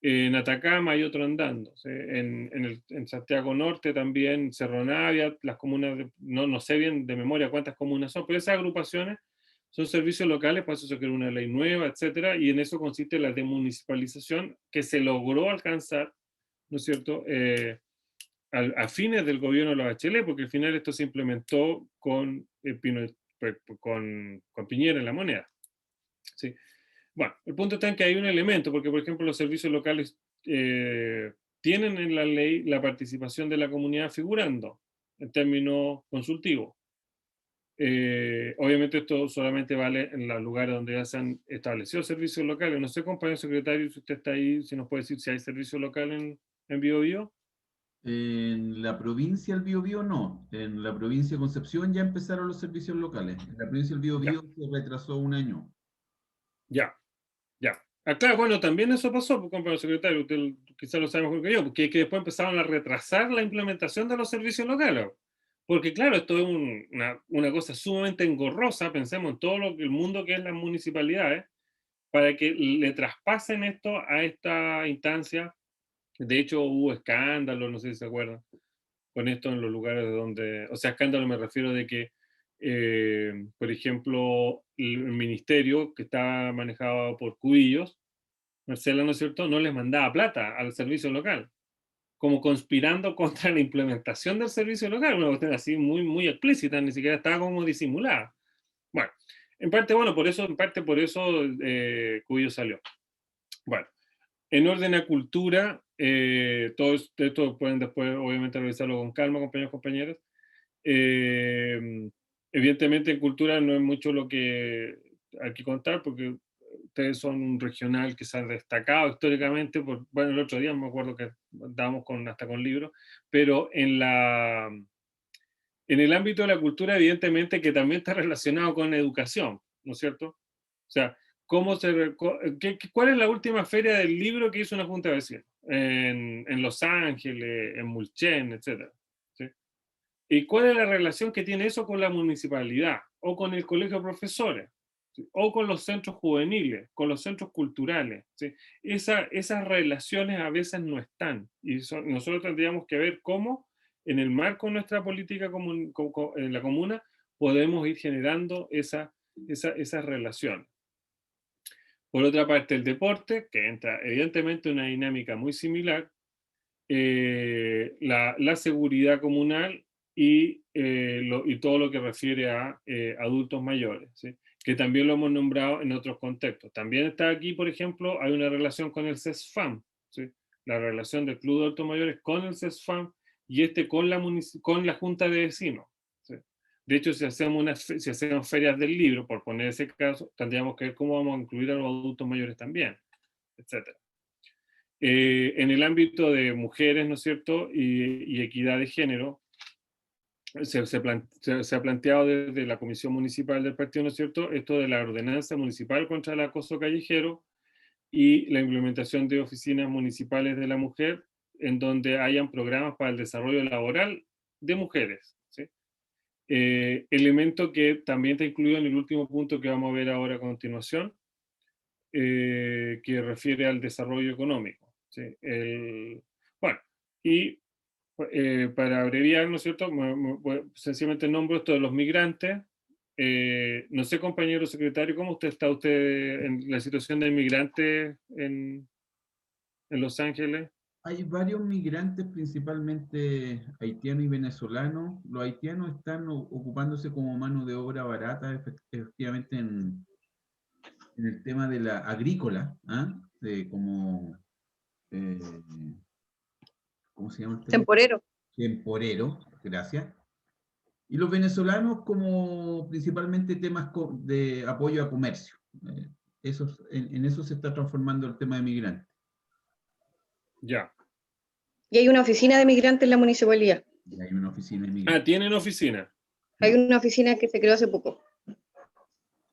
en Atacama hay otro andando, ¿sí? En Santiago Norte también, Cerro Navia, las comunas, no sé bien de memoria cuántas comunas son, pero esas agrupaciones son servicios locales, por eso se creó una ley nueva, etcétera, y en eso consiste la demunicipalización que se logró alcanzar, ¿no es cierto?, a fines del gobierno de la Bachelet, porque al final esto se implementó con, con Piñera en la moneda. ¿Sí? Bueno, el punto está en que hay un elemento, porque por ejemplo los servicios locales tienen en la ley la participación de la comunidad figurando en términos consultivos. Obviamente esto solamente vale en los lugares donde ya se han establecido servicios locales. No sé, compañero secretario, si usted está ahí, si nos puede decir si hay servicio local en Biobío. En la provincia del Biobío no. En la provincia de Concepción ya empezaron los servicios locales. En la provincia del Ya, Biobío se retrasó un año. ya, ya. Claro, bueno, también eso pasó, pues, compañero secretario, usted quizás lo sabe mejor que yo, porque que después empezaron a retrasar la implementación de los servicios locales. Porque claro, esto es una cosa sumamente engorrosa, pensemos en todo el mundo que es las municipalidades, para que le traspasen esto a esta instancia. De hecho, hubo escándalos, no sé si se acuerdan, con esto en los lugares donde, o sea, escándalo me refiero de que, por ejemplo, el ministerio que estaba manejado por Cubillos, Marcela, ¿no es cierto?, no les mandaba plata al servicio local, como conspirando contra la implementación del servicio local, una cuestión así muy, muy explícita, ni siquiera estaba como disimulada. Bueno, en parte, bueno, por eso, en parte por eso Cubillos salió. Bueno, en orden a cultura, todo esto pueden después, obviamente, revisarlo con calma, compañeros y compañeras. Eh, Evidentemente, en cultura no es mucho lo que hay que contar, porque ustedes son un regional que se ha destacado históricamente. Bueno, el otro día me acuerdo que estábamos hasta con libros, pero en el ámbito de la cultura, evidentemente, que también está relacionado con educación, ¿no es cierto? O sea, ¿cuál es la última feria del libro que hizo una junta de vecinos? En Los Ángeles, en Mulchen, etcétera, ¿sí? ¿Y cuál es la relación que tiene eso con la municipalidad o con el colegio de profesores? ¿Sí? O con los centros juveniles, con los centros culturales, ¿sí? Esas relaciones a veces no están, y nosotros tendríamos que ver cómo en el marco de nuestra política en la comuna podemos ir generando esas relaciones. Por otra parte, el deporte, que entra evidentemente en una dinámica muy similar, la seguridad comunal y todo lo que refiere a adultos mayores, ¿sí? Que también lo hemos nombrado en otros contextos. También está aquí, por ejemplo, hay una relación con el CESFAM, ¿sí? La relación del Club de Adultos Mayores con el CESFAM y con la Junta de Vecinos, ¿sí? De hecho, si hacemos ferias del libro, por poner ese caso, tendríamos que ver cómo vamos a incluir a los adultos mayores también, etcétera. En el ámbito de mujeres, ¿no es cierto?, y equidad de género, se ha planteado desde la Comisión Municipal del Partido, ¿no es cierto?, esto de la ordenanza municipal contra el acoso callejero y la implementación de oficinas municipales de la mujer en donde hayan programas para el desarrollo laboral de mujeres, ¿sí? Elemento que también está incluido en el último punto que vamos a ver ahora a continuación, que refiere al desarrollo económico, ¿sí? Bueno, y para abreviar, ¿no es cierto? Sencillamente nombro esto de los migrantes. No sé, compañero secretario, ¿cómo está usted en la situación de inmigrantes en Los Ángeles? Hay varios migrantes, principalmente haitianos y venezolanos. Los haitianos están ocupándose como mano de obra barata, efectivamente, en el tema de la agrícola, ¿ah? Como, eh, ¿cómo se llama el término? Temporero. Temporero, gracias. Y los venezolanos como principalmente temas de apoyo a comercio. En eso se está transformando el tema de migrantes. Ya. Y hay una oficina de migrantes en la municipalidad. Y hay una oficina de migrantes. ¿Tienen oficina? Hay una oficina que se creó hace poco.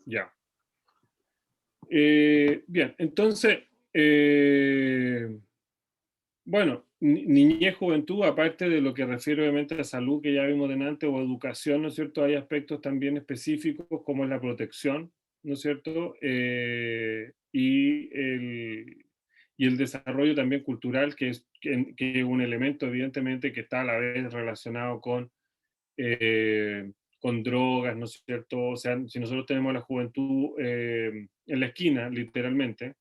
Ya. Bien, entonces, bueno, niñez, juventud, aparte de lo que refiere obviamente a salud que ya vimos delante, o educación, ¿no es cierto? Hay aspectos también específicos como es la protección, ¿no es cierto? Y el desarrollo también cultural, que es un elemento evidentemente que está a la vez relacionado con drogas, ¿no es cierto? O sea, si nosotros tenemos la juventud en la esquina, literalmente,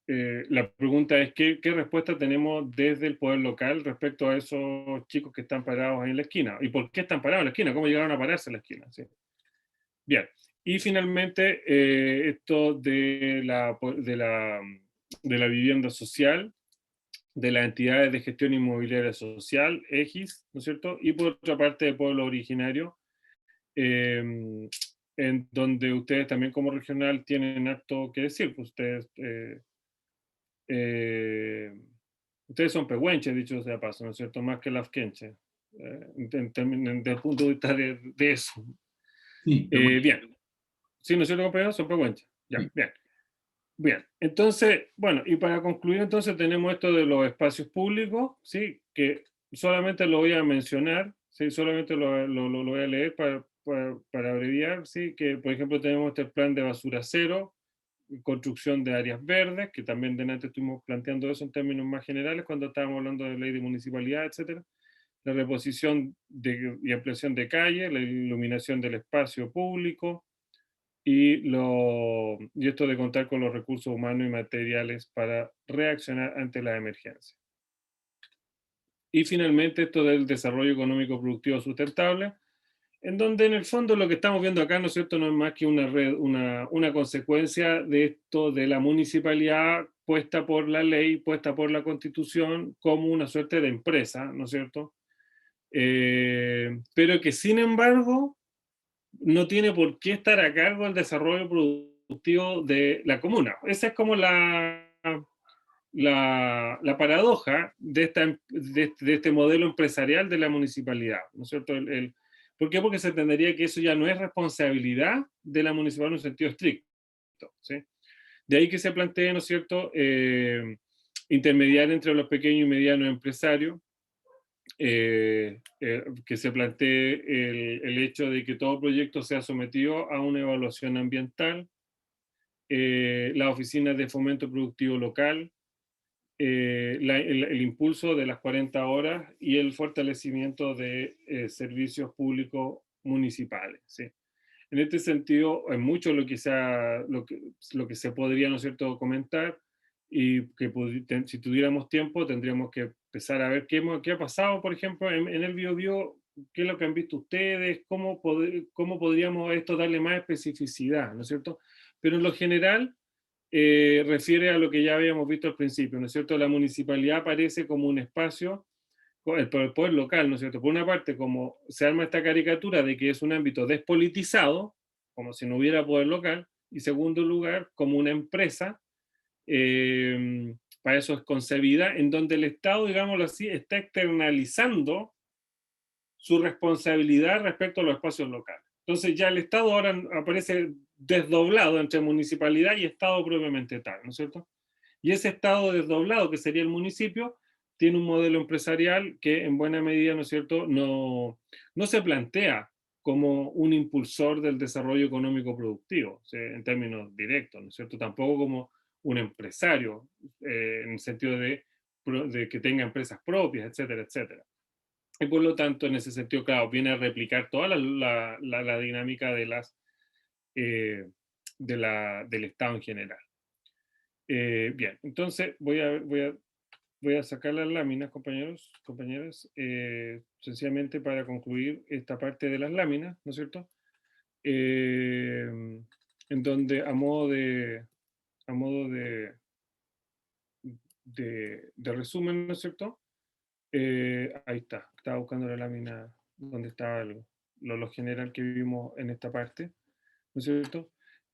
la pregunta es, ¿qué respuesta tenemos desde el poder local respecto a esos chicos que están parados en la esquina? ¿Y por qué están parados en la esquina? ¿Cómo llegaron a pararse en la esquina? ¿Sí? Bien. Y finalmente, esto de la vivienda social, de las entidades de gestión inmobiliaria social, EGIS, ¿no es cierto? Y por otra parte, de pueblo originario, en donde ustedes también como regional tienen harto que decir, pues ustedes son pehuenches, dicho sea paso, ¿no es cierto? Más que lafkenches, desde el punto de vista de eso. Sí, pero bueno, Bien. Sí, ¿no es cierto, compañeros? Son pehuenches. Ya, Sí. bien. Bien, entonces, bueno, y para concluir entonces tenemos esto de los espacios públicos, ¿sí? Que solamente lo voy a mencionar, ¿sí? Solamente lo voy a leer para abreviar, ¿sí? Que por ejemplo tenemos este plan de basura cero, construcción de áreas verdes, que también delante estuvimos planteando eso en términos más generales cuando estábamos hablando de ley de municipalidad, etcétera. La reposición y ampliación de calles, la iluminación del espacio público, y esto de contar con los recursos humanos y materiales para reaccionar ante las emergencias. Y finalmente esto del desarrollo económico productivo sustentable, en donde en el fondo lo que estamos viendo acá, ¿no es cierto?, no es más que una consecuencia de esto de la municipalidad puesta por la ley, puesta por la Constitución, como una suerte de empresa, ¿no es cierto? Pero que sin embargo no tiene por qué estar a cargo del desarrollo productivo de la comuna. Esa es como la paradoja de este modelo empresarial de la municipalidad, ¿no es cierto? ¿Por qué? Porque se entendería que eso ya no es responsabilidad de la municipalidad en un sentido estricto, ¿sí? De ahí que se plantee, ¿no es cierto?, intermediar entre los pequeños y medianos empresarios, que se plantee el hecho de que todo proyecto sea sometido a una evaluación ambiental, las oficinas de fomento productivo local, el impulso de las 40 horas y el fortalecimiento de servicios públicos municipales, ¿sí? En este sentido, es mucho lo que se podría, ¿no es cierto?, comentar, y que si tuviéramos tiempo tendríamos que empezar a ver qué ha pasado, por ejemplo, en el Biobío, qué es lo que han visto ustedes, cómo podríamos esto darle más especificidad, ¿no es cierto? Pero en lo general refiere a lo que ya habíamos visto al principio, ¿no es cierto? La municipalidad aparece como un espacio por el poder local, ¿no es cierto? Por una parte, como se arma esta caricatura de que es un ámbito despolitizado, como si no hubiera poder local, y segundo lugar, como una empresa, para eso es concebida, en donde el Estado, digámoslo así, está externalizando su responsabilidad respecto a los espacios locales. Entonces ya el Estado ahora aparece desdoblado entre municipalidad y Estado propiamente tal, ¿no es cierto? Y ese Estado desdoblado, que sería el municipio, tiene un modelo empresarial que en buena medida, ¿no es cierto?, no se plantea como un impulsor del desarrollo económico productivo, ¿sí?, en términos directos, ¿no es cierto? Tampoco como un empresario, en el sentido de que tenga empresas propias, etcétera, etcétera. Y por lo tanto, en ese sentido, claro, viene a replicar toda la dinámica eh, del Estado en general. Bien, entonces voy a sacar las láminas, compañeros, compañeras, sencillamente para concluir esta parte de las láminas, ¿no es cierto? En donde a modo de resumen, ¿no es cierto? Ahí está, estaba buscando la lámina donde estaba lo general que vimos en esta parte, ¿no es cierto?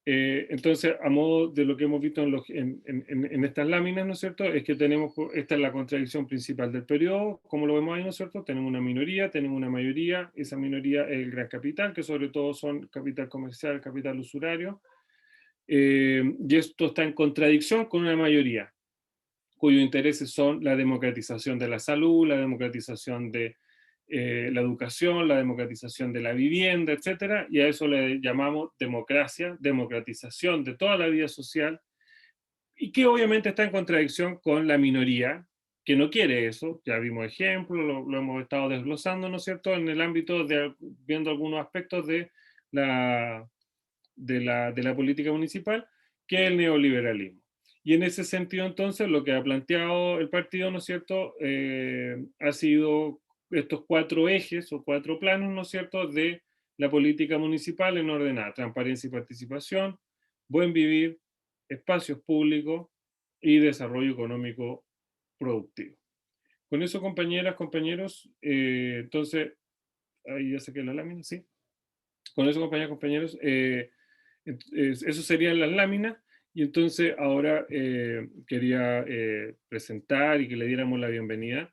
Entonces, a modo de lo que hemos visto en estas láminas, ¿no es cierto? Es que esta es la contradicción principal del periodo, como lo vemos ahí, ¿no es cierto? Tenemos una minoría, tenemos una mayoría, esa minoría es el gran capital, que sobre todo son capital comercial, capital usurario, y esto está en contradicción con una mayoría, cuyos intereses son la democratización de la salud, la democratización de la educación, la democratización de la vivienda, etcétera, y a eso le llamamos democracia, democratización de toda la vida social, y que obviamente está en contradicción con la minoría, que no quiere eso. Ya vimos ejemplos, lo hemos estado desglosando, ¿no es cierto?, en el ámbito viendo algunos aspectos de la política municipal, que es el neoliberalismo. Y en ese sentido, entonces, lo que ha planteado el partido, ¿no es cierto?, ha sido estos 4 ejes o 4 planos, ¿no es cierto?, de la política municipal en orden a transparencia y participación, buen vivir, espacios públicos y desarrollo económico productivo. Con eso, compañeras, compañeros, entonces, ahí ya saqué la lámina, sí. Con eso, compañeras, compañeros, eso serían las láminas, y entonces ahora quería presentar y que le diéramos la bienvenida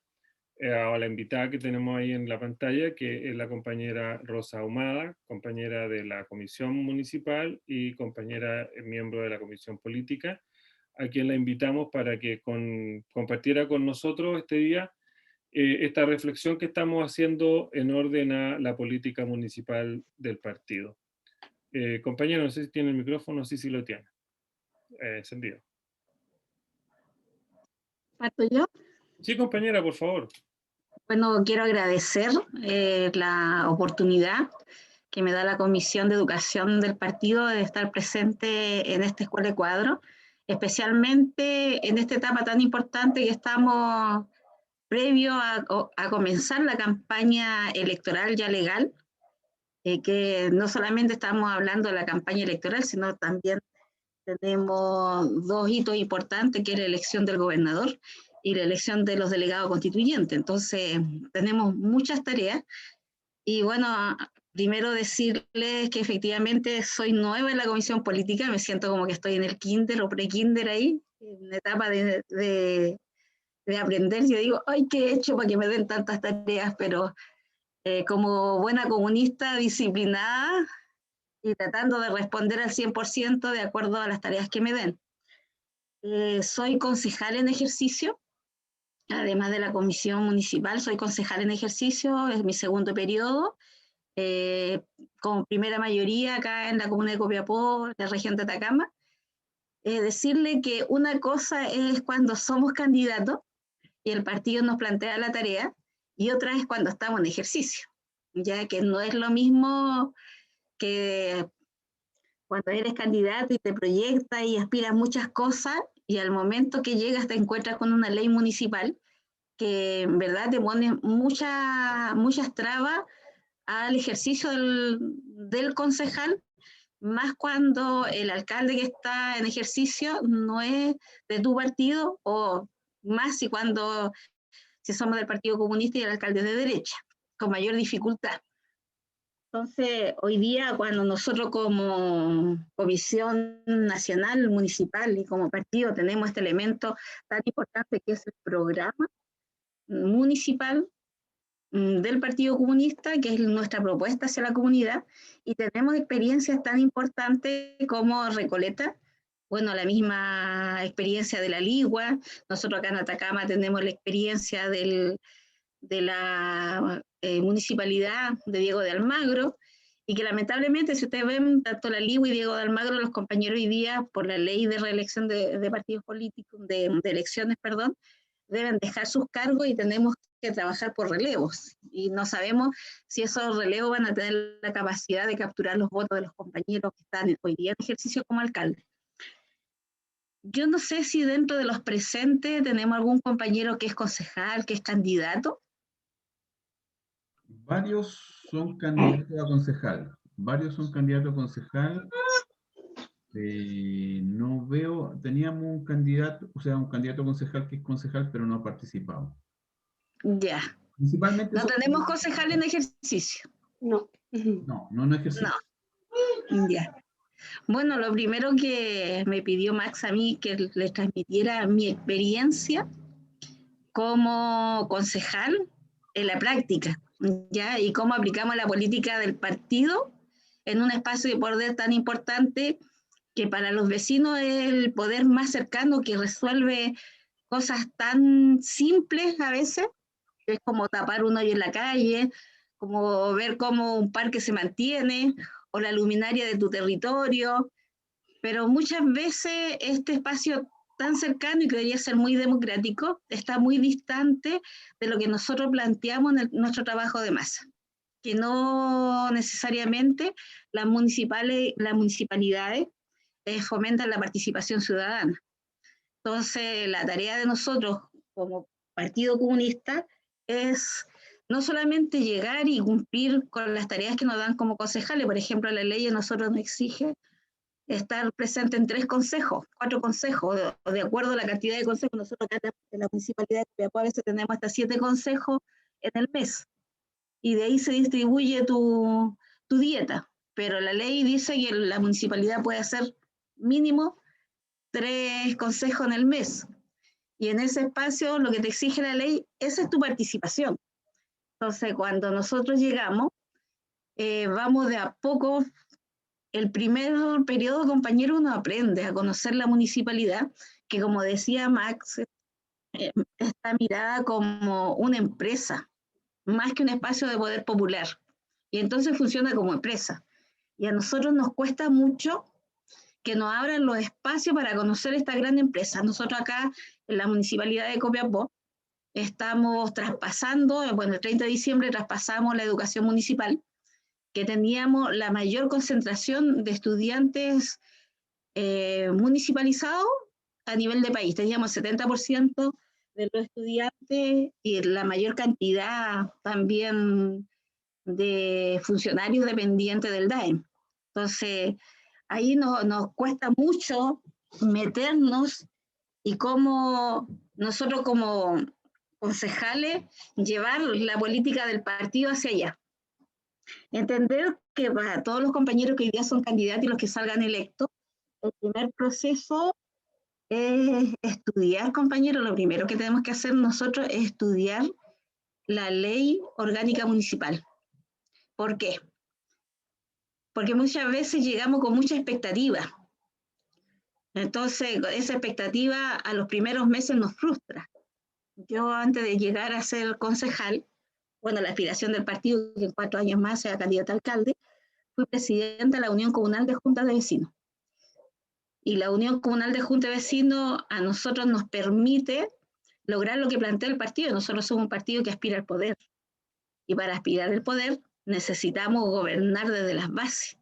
a la invitada que tenemos ahí en la pantalla, que es la compañera Rosa Ahumada, compañera de la Comisión Municipal y compañera miembro de la Comisión Política, a quien la invitamos para que compartiera con nosotros este día esta reflexión que estamos haciendo en orden a la política municipal del partido. Compañero, no sé si tiene el micrófono, sí lo tiene. Encendido. ¿Parto yo? Sí, compañera, por favor. Bueno, quiero agradecer la oportunidad que me da la Comisión de Educación del partido de estar presente en esta Escuela de Cuadro, especialmente en esta etapa tan importante que estamos previo a comenzar la campaña electoral ya legal, que no solamente estamos hablando de la campaña electoral, sino también tenemos dos hitos importantes, que es la elección del gobernador y la elección de los delegados constituyentes. Entonces, tenemos muchas tareas. Y bueno, primero decirles que efectivamente soy nueva en la comisión política, me siento como que estoy en el kinder o pre-kinder ahí, en la etapa de aprender. Yo digo, ay, ¿qué he hecho para que me den tantas tareas? Pero como buena comunista disciplinada y tratando de responder al 100% de acuerdo a las tareas que me den. Soy concejal en ejercicio, además de la comisión municipal, soy concejal en ejercicio, es mi segundo periodo, con primera mayoría acá en la comuna de Copiapó, la región de Atacama. Decirle que una cosa es cuando somos candidatos y el partido nos plantea la tarea, y otra es cuando estamos en ejercicio, ya que no es lo mismo que cuando eres candidato y te proyectas y aspiras muchas cosas, y al momento que llegas te encuentras con una ley municipal que en verdad te pone muchas trabas al ejercicio del concejal, más cuando el alcalde que está en ejercicio no es de tu partido, o más si somos del Partido Comunista y el alcalde es de derecha, con mayor dificultad. Entonces, hoy día, cuando nosotros como Comisión Nacional, Municipal y como partido tenemos este elemento tan importante que es el programa municipal del Partido Comunista, que es nuestra propuesta hacia la comunidad, y tenemos experiencias tan importantes como Recoleta, bueno, la misma experiencia de la Ligua. Nosotros acá en Atacama tenemos la experiencia de la municipalidad de Diego de Almagro, y que lamentablemente, si ustedes ven, tanto la Ligua y Diego de Almagro, los compañeros hoy día, por la ley de reelección de partidos políticos, de elecciones, perdón, deben dejar sus cargos y tenemos que trabajar por relevos. Y no sabemos si esos relevos van a tener la capacidad de capturar los votos de los compañeros que están hoy día en ejercicio como alcalde. Yo no sé si dentro de los presentes tenemos algún compañero que es concejal, que es candidato. Varios son candidatos a concejal. No veo, teníamos un candidato, un candidato a concejal que es concejal, pero no ha participado. Ya. Principalmente No tenemos concejal en ejercicio. No ejercicio. No. Ya. Bueno, lo primero que me pidió Max a mí que le transmitiera mi experiencia como concejal en la práctica, ¿ya? Y cómo aplicamos la política del partido en un espacio de poder tan importante, que para los vecinos es el poder más cercano, que resuelve cosas tan simples a veces, es como tapar un hoyo en la calle, como ver cómo un parque se mantiene, o la luminaria de tu territorio. Pero muchas veces este espacio tan cercano y que debería ser muy democrático está muy distante de lo que nosotros planteamos en nuestro trabajo de masa, que no necesariamente las municipalidades fomentan la participación ciudadana. Entonces, la tarea de nosotros como Partido Comunista es no solamente llegar y cumplir con las tareas que nos dan como concejales. Por ejemplo, la ley a nosotros nos exige estar presente en 3 consejos, 4 consejos, o de acuerdo a la cantidad de consejos. Nosotros acá en la municipalidad de Copiapó a veces tenemos hasta 7 consejos en el mes, y de ahí se distribuye tu dieta. Pero la ley dice que la municipalidad puede hacer mínimo 3 consejos en el mes. Y en ese espacio lo que te exige la ley, esa es tu participación. Entonces, cuando nosotros llegamos, vamos de a poco. El primer periodo, compañero, uno aprende a conocer la municipalidad, que como decía Max, está mirada como una empresa, más que un espacio de poder popular. Y entonces funciona como empresa. Y a nosotros nos cuesta mucho que nos abran los espacios para conocer esta gran empresa. Nosotros acá, en la municipalidad de Copiapó, estamos traspasando, bueno, el 30 de diciembre traspasamos la educación municipal, que teníamos la mayor concentración de estudiantes municipalizados a nivel de país. Teníamos 70% de los estudiantes y la mayor cantidad también de funcionarios dependientes del DAEM. Entonces, ahí nos cuesta mucho meternos y cómo nosotros como concejales llevar la política del partido hacia allá. Entender que para todos los compañeros que hoy día son candidatos y los que salgan electos, el primer proceso es estudiar, compañeros. Lo primero que tenemos que hacer nosotros es estudiar la ley orgánica municipal. ¿Por qué? Porque muchas veces llegamos con mucha expectativa. Entonces, esa expectativa a los primeros meses nos frustra. Yo, antes de llegar a ser concejal, bueno, la aspiración del partido, que en 4 años más sea candidato a alcalde, fui presidenta de la Unión Comunal de Juntas de Vecinos. Y la Unión Comunal de Juntas de Vecinos a nosotros nos permite lograr lo que plantea el partido. Nosotros somos un partido que aspira al poder. Y para aspirar al poder necesitamos gobernar desde las bases.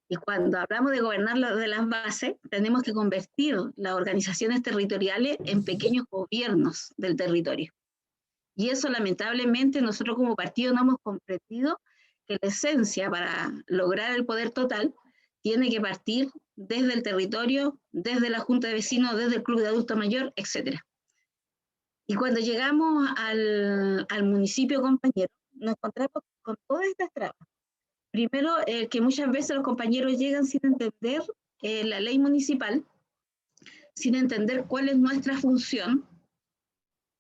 Y cuando hablamos de gobernar desde las bases, tenemos que convertir las organizaciones territoriales en pequeños gobiernos del territorio. Y eso, lamentablemente, nosotros como partido no hemos comprendido que la esencia para lograr el poder total tiene que partir desde el territorio, desde la Junta de Vecinos, desde el Club de Adulto Mayor, etc. Y cuando llegamos al municipio, compañero, nos encontramos con todas estas trabas. Primero, que muchas veces los compañeros llegan sin entender la ley municipal, sin entender cuál es nuestra función,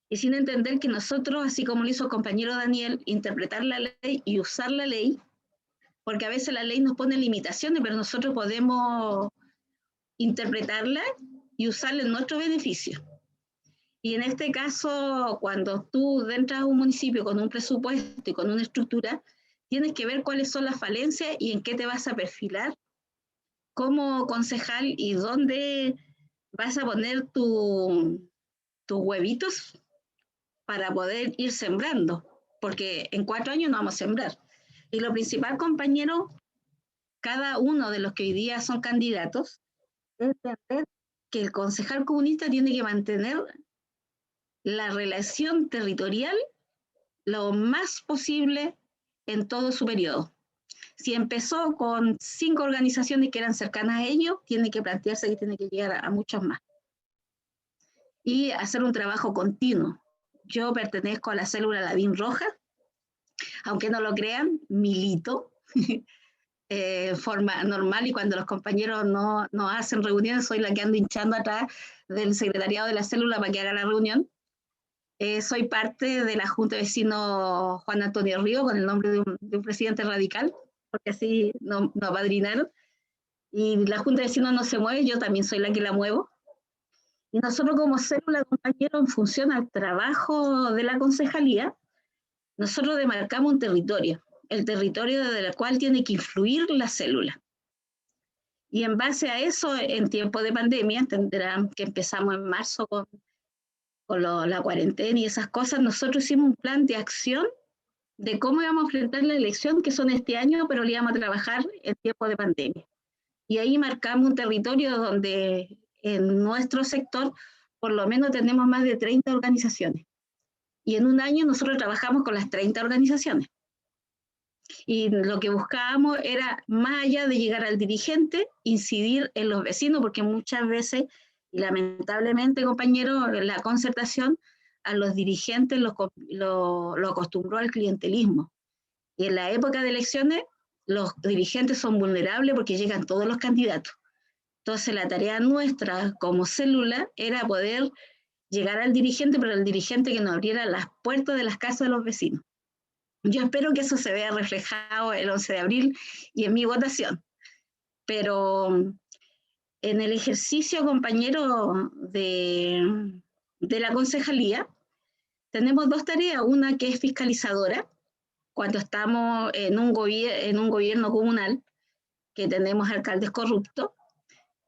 y sin entender que nosotros, así como lo hizo el compañero Daniel, interpretar la ley y usar la ley, porque a veces la ley nos pone limitaciones, pero nosotros podemos interpretarla y usarla en nuestro beneficio. Y en este caso, cuando tú entras a un municipio con un presupuesto y con una estructura, tienes que ver cuáles son las falencias y en qué te vas a perfilar como concejal y dónde vas a poner tus huevitos para poder ir sembrando, porque en 4 años no vamos a sembrar. Y lo principal, compañero, cada uno de los que hoy día son candidatos, es entender que el concejal comunista tiene que mantener la relación territorial lo más posible en todo su periodo. Si empezó con 5 organizaciones que eran cercanas a ellos, tiene que plantearse que tiene que llegar a muchos más. Y hacer un trabajo continuo. Yo pertenezco a la célula Lavín Roja, aunque no lo crean, milito forma normal, y cuando los compañeros no hacen reuniones, soy la que ando hinchando atrás del secretariado de la célula para que haga la reunión. Soy parte de la Junta de Vecinos Juan Antonio Río, con el nombre de un presidente radical, porque así nos apadrinaron. Y la Junta de Vecinos no se mueve, yo también soy la que la muevo. Y nosotros como célula, compañeros, en función al trabajo de la concejalía, nosotros demarcamos un territorio, el territorio desde el cual tiene que influir la célula. Y en base a eso, en tiempo de pandemia, entenderán que empezamos en marzo con la cuarentena y esas cosas, nosotros hicimos un plan de acción de cómo íbamos a enfrentar la elección, que son este año, pero lo íbamos a trabajar en tiempo de pandemia. Y ahí marcamos un territorio donde en nuestro sector por lo menos tenemos más de 30 organizaciones. Y en un año nosotros trabajamos con las 30 organizaciones. Y lo que buscábamos era, más allá de llegar al dirigente, incidir en los vecinos, porque muchas veces, y lamentablemente, compañeros, la concertación a los dirigentes lo acostumbró al clientelismo. Y en la época de elecciones, los dirigentes son vulnerables porque llegan todos los candidatos. Entonces, la tarea nuestra como célula era poder llegara el dirigente, pero el dirigente que nos abriera las puertas de las casas de los vecinos. Yo espero que eso se vea reflejado el 11 de abril y en mi votación. Pero en el ejercicio, compañero, de la concejalía, tenemos dos tareas. Una que es fiscalizadora, cuando estamos en un gobierno comunal, que tenemos alcaldes corruptos,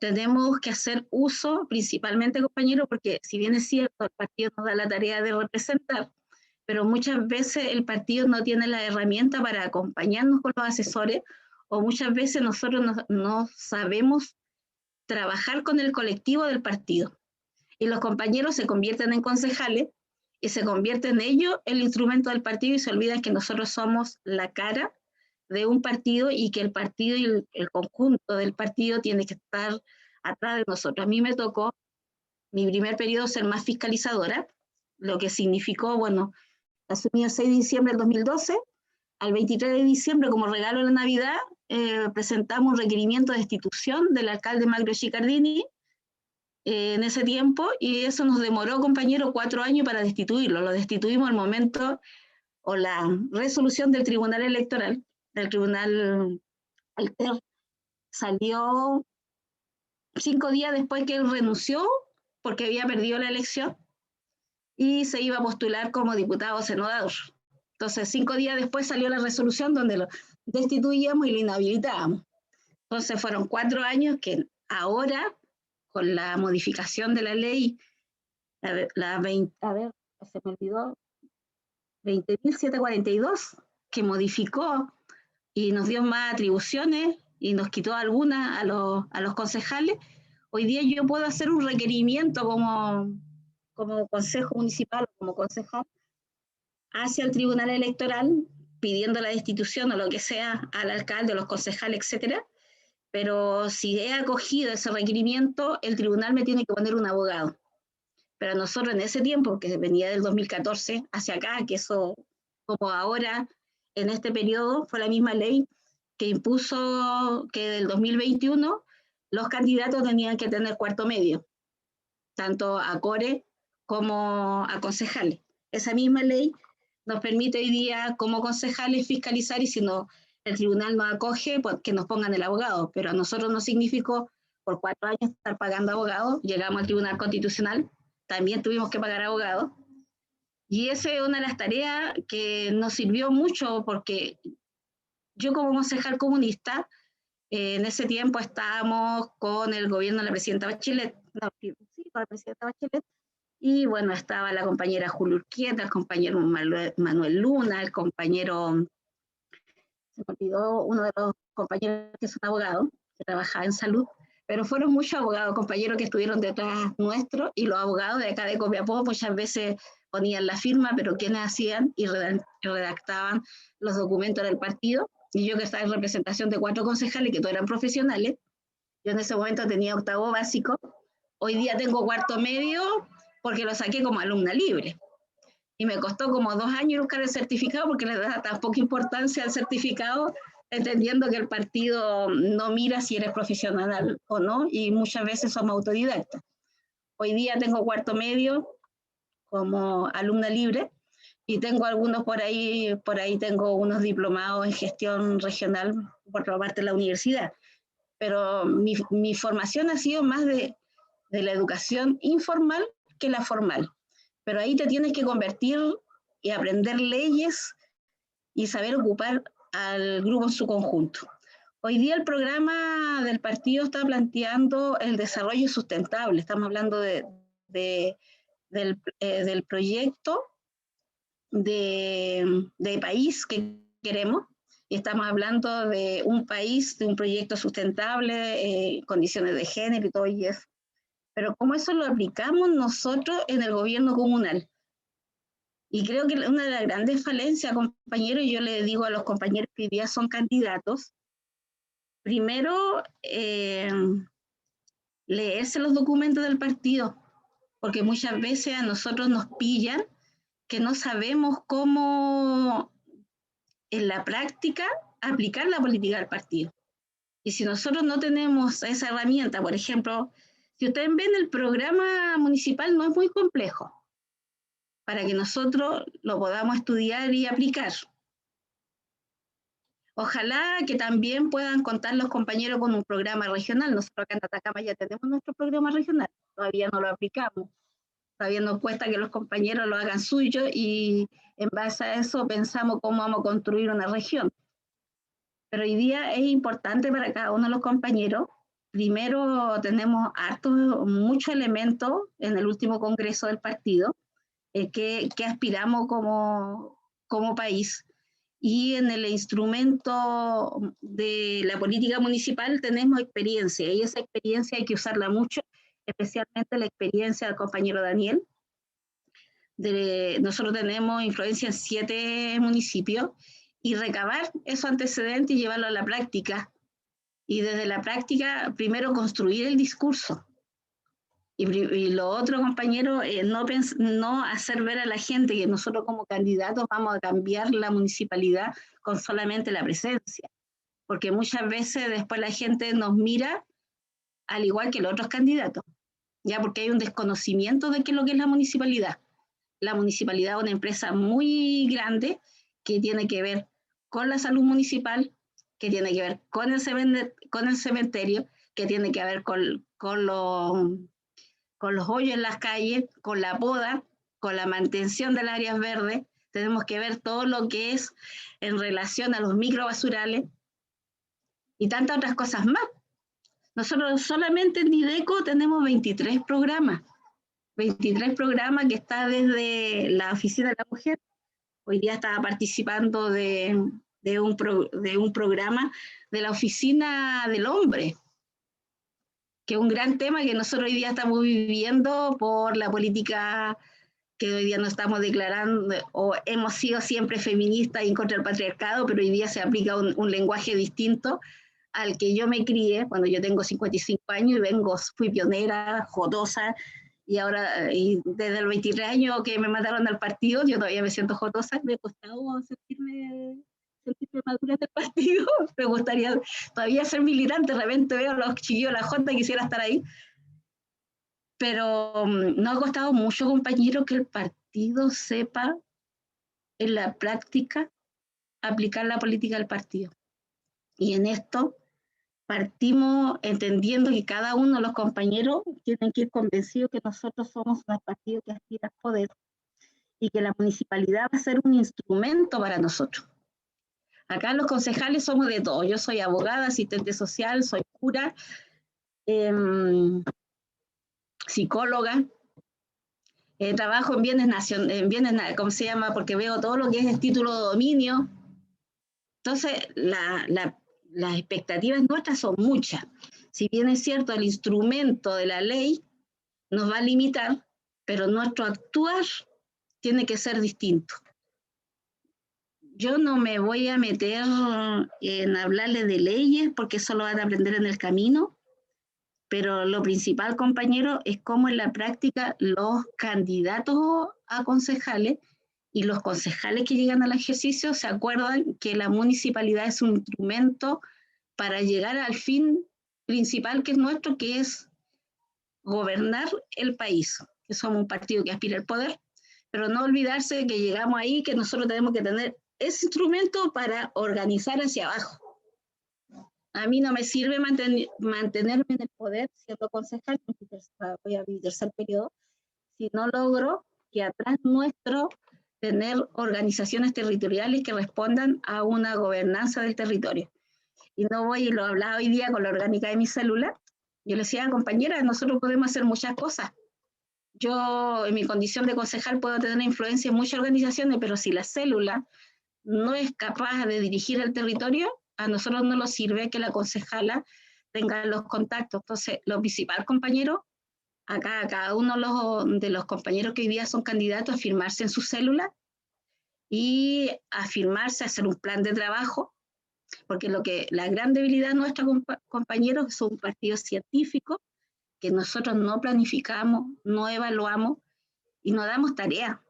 tenemos que hacer uso, principalmente, compañero, porque si bien es cierto, el partido nos da la tarea de representar, pero muchas veces el partido no tiene la herramienta para acompañarnos con los asesores, o muchas veces nosotros no sabemos trabajar con el colectivo del partido. Y los compañeros se convierten en concejales y se convierten ellos el instrumento del partido y se olvidan que nosotros somos la cara de un partido y que el partido y el conjunto del partido tiene que estar atrás de nosotros. A mí me tocó mi primer periodo ser más fiscalizadora, lo que significó, bueno, asumí el 6 de diciembre del 2012, al 23 de diciembre, como regalo de la Navidad, presentamos un requerimiento de destitución del alcalde Magro Chicardini en ese tiempo, y eso nos demoró, compañero, 4 años para destituirlo. Lo destituimos al momento, o la resolución del Tribunal Electoral, del Tribunal Alter, salió 5 días después que él renunció, porque había perdido la elección, y se iba a postular como diputado senador. Entonces, 5 días después salió la resolución donde lo destituíamos y lo inhabilitábamos. Entonces, fueron 4 años que ahora, con la modificación de la ley, se me olvidó, 20.742, que modificó y nos dio más atribuciones y nos quitó algunas a los concejales. Hoy día yo puedo hacer un requerimiento como consejo municipal, como concejal, hacia el Tribunal Electoral, pidiendo la destitución o lo que sea al alcalde, a los concejales, etcétera. Pero si he acogido ese requerimiento, el tribunal me tiene que poner un abogado. Pero nosotros en ese tiempo, que venía del 2014 hacia acá, que eso, como ahora, en este periodo, fue la misma ley que impuso que del 2021 los candidatos tenían que tener cuarto medio, tanto a core como a concejales. Esa misma ley nos permite hoy día como concejales fiscalizar, y si no, el tribunal nos acoge, pues que nos pongan el abogado, pero a nosotros nos significó por 4 años estar pagando abogados. Llegamos al Tribunal Constitucional, también tuvimos que pagar abogados, y esa es una de las tareas que nos sirvió mucho, porque yo como concejal comunista, en ese tiempo estábamos con el gobierno de la presidenta Bachelet, con la presidenta Bachelet, y bueno, estaba la compañera Julio Urquieta, el compañero Manuel Luna, el compañero, se me olvidó, uno de los compañeros que es un abogado, que trabajaba en salud, pero fueron muchos abogados, compañeros que estuvieron detrás nuestro, y los abogados de acá de Copiapó muchas veces ponían la firma, pero quienes hacían y redactaban los documentos del partido, y yo que estaba en representación de 4 concejales, que todos eran profesionales. Yo en ese momento tenía 8º básico, hoy día tengo 4º medio, porque lo saqué como alumna libre. Y me costó como 2 años buscar el certificado, porque le da tan poca importancia al certificado, entendiendo que el partido no mira si eres profesional o no, y muchas veces somos autodidactas. Hoy día tengo 4º medio como alumna libre, y tengo algunos por ahí tengo unos diplomados en gestión regional por parte de la universidad. Pero mi formación ha sido más de la educación informal que la formal. Pero ahí te tienes que convertir y aprender leyes y saber ocupar al grupo en su conjunto. Hoy día el programa del partido está planteando el desarrollo sustentable. Estamos hablando del proyecto de país que queremos, y estamos hablando de un país, de un proyecto sustentable, condiciones de género y todo eso. Pero ¿cómo eso lo aplicamos nosotros en el gobierno comunal? Y creo que una de las grandes falencias, compañeros, y yo le digo a los compañeros que hoy día son candidatos, primero, leerse los documentos del partido, porque muchas veces a nosotros nos pillan que no sabemos cómo en la práctica aplicar la política del partido. Y si nosotros no tenemos esa herramienta, por ejemplo, Si ustedes ven, el programa municipal no es muy complejo para que nosotros lo podamos estudiar y aplicar. Ojalá que también puedan contar los compañeros con un programa regional. Nosotros acá en Atacama ya tenemos nuestro programa regional, todavía no lo aplicamos. Todavía nos cuesta que los compañeros lo hagan suyo y en base a eso pensamos cómo vamos a construir una región. Pero hoy día es importante para cada uno de los compañeros. Primero, tenemos muchos elementos en el último congreso del partido que aspiramos como país. Y en el instrumento de la política municipal tenemos experiencia, y esa experiencia hay que usarla mucho, especialmente la experiencia del compañero Daniel. Nosotros tenemos influencia en 7 municipios, y recabar esos antecedentes y llevarlo a la práctica. Y desde la práctica, primero construir el discurso. Y lo otro, compañero, no hacer ver a la gente que nosotros como candidatos vamos a cambiar la municipalidad con solamente la presencia. Porque muchas veces después la gente nos mira al igual que los otros candidatos, ya porque hay un desconocimiento de qué es lo que es la municipalidad. La municipalidad es una empresa muy grande que tiene que ver con la salud municipal, que tiene que ver con el cementerio, que tiene que ver con los hoyos en las calles, con la poda, con la mantención de las áreas verdes. Tenemos que ver todo lo que es en relación a los microbasurales y tantas otras cosas más. Nosotros solamente en Dideco tenemos 23 programas que está desde la Oficina de la Mujer. Hoy día estaba participando de un programa de la Oficina del Hombre, que es un gran tema que nosotros hoy día estamos viviendo por la política que hoy día nos estamos declarando, o hemos sido siempre feministas y en contra del patriarcado, pero hoy día se aplica un lenguaje distinto al que yo me crié cuando yo tengo 55 años y fui pionera, jotosa, y ahora, y desde los 23 años que me mandaron al partido, yo todavía me siento jotosa, me ha costado sentirme madura del partido, me gustaría todavía ser militante, de repente veo a los chiquillos de la Junta, quisiera estar ahí, pero nos ha costado mucho, compañero, que el partido sepa en la práctica aplicar la política del partido. Y en esto partimos entendiendo que cada uno de los compañeros tienen que ir convencidos que nosotros somos un partido que aspira al poder y que la municipalidad va a ser un instrumento para nosotros. Acá los concejales somos de todo. Yo soy abogada, asistente social, soy cura, psicóloga, trabajo en bienes nacionales, ¿cómo se llama? Porque veo todo lo que es el título de dominio. Entonces, las expectativas nuestras son muchas. Si bien es cierto, el instrumento de la ley nos va a limitar, pero nuestro actuar tiene que ser distinto. Yo no me voy a meter en hablarles de leyes, porque eso lo van a aprender en el camino, pero lo principal, compañero, es cómo en la práctica los candidatos a concejales y los concejales que llegan al ejercicio se acuerdan que la municipalidad es un instrumento para llegar al fin principal que es nuestro, que es gobernar el país, que somos un partido que aspira al poder, pero no olvidarse de que llegamos ahí, que nosotros tenemos que tener ese instrumento para organizar hacia abajo. A mí no me sirve mantenerme en el poder siendo concejal, voy a mi tercer periodo, si no logro que atrás nuestro tener organizaciones territoriales que respondan a una gobernanza del territorio. Y no voy, y lo hablaba hoy día con la orgánica de mi célula, yo le decía, compañera, nosotros podemos hacer muchas cosas. Yo, en mi condición de concejal, puedo tener influencia en muchas organizaciones, pero si la célula no es capaz de dirigir el territorio, a nosotros no nos sirve que la concejala tenga los contactos. Entonces, lo principal, compañero, acá cada uno de los compañeros que hoy día son candidatos a firmarse en su célula y a firmarse, a hacer un plan de trabajo, porque la gran debilidad de nuestros compañeros es un partido científico que nosotros no planificamos, no evaluamos y no damos tarea.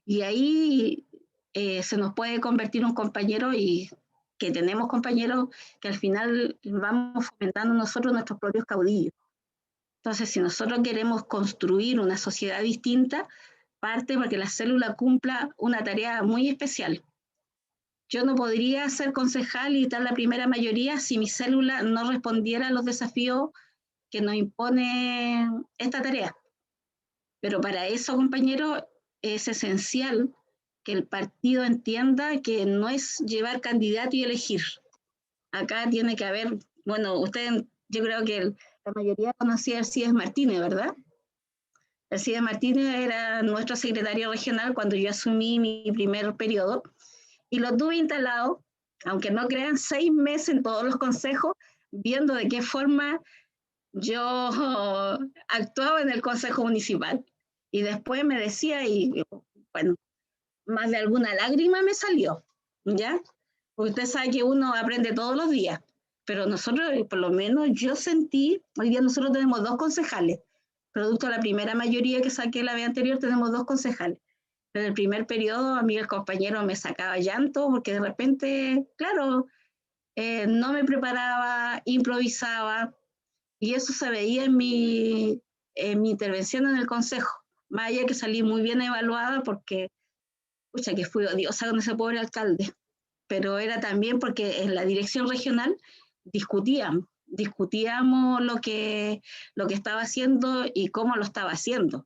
Y ahí se nos puede convertir un compañero, y que tenemos compañeros que al final vamos fomentando nosotros nuestros propios caudillos. Entonces, si nosotros queremos construir una sociedad distinta, parte porque la célula cumpla una tarea muy especial. Yo no podría ser concejal y estar la primera mayoría si mi célula no respondiera a los desafíos que nos impone esta tarea. Pero para eso, compañeros, es esencial que el partido entienda que no es llevar candidato y elegir. Acá tiene que haber, bueno, ustedes, yo creo que la mayoría conocía a Alcides Martínez, ¿verdad? Alcides Martínez era nuestro secretario regional cuando yo asumí mi primer periodo y lo tuve instalado, aunque no crean, 6 meses en todos los consejos, viendo de qué forma yo actuaba en el consejo municipal. Y después me decía, y bueno, más de alguna lágrima me salió, ¿ya? Porque usted sabe que uno aprende todos los días, pero nosotros, por lo menos yo sentí, hoy día nosotros tenemos 2 concejales, producto de la primera mayoría que saqué la vez anterior, tenemos 2 concejales. Pero en el primer periodo a mí el compañero me sacaba llanto porque de repente, claro, no me preparaba, improvisaba, y eso se veía en mi intervención en el consejo. Más allá que salí muy bien evaluada porque, pucha, que fui odiosa con ese pobre alcalde, pero era también porque en la dirección regional discutíamos lo que estaba haciendo y cómo lo estaba haciendo.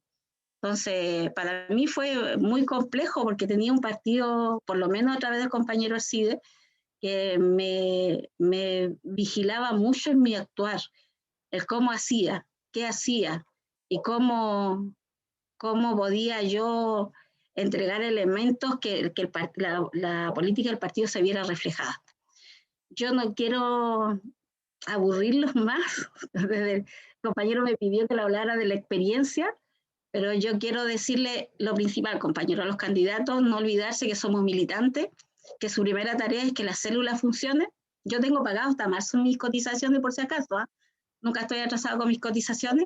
Entonces, para mí fue muy complejo porque tenía un partido, por lo menos a través del compañero Alcides, que me vigilaba mucho en mi actuar, el cómo hacía, qué hacía y cómo podía yo entregar elementos que la política del partido se viera reflejada. Yo no quiero aburrirlos más. El compañero me pidió que le hablara de la experiencia, pero yo quiero decirle lo principal, compañero, a los candidatos, no olvidarse que somos militantes, que su primera tarea es que la célula funcione. Yo tengo pagado hasta marzo mis cotizaciones por si acaso, ¿eh? Nunca estoy atrasado con mis cotizaciones.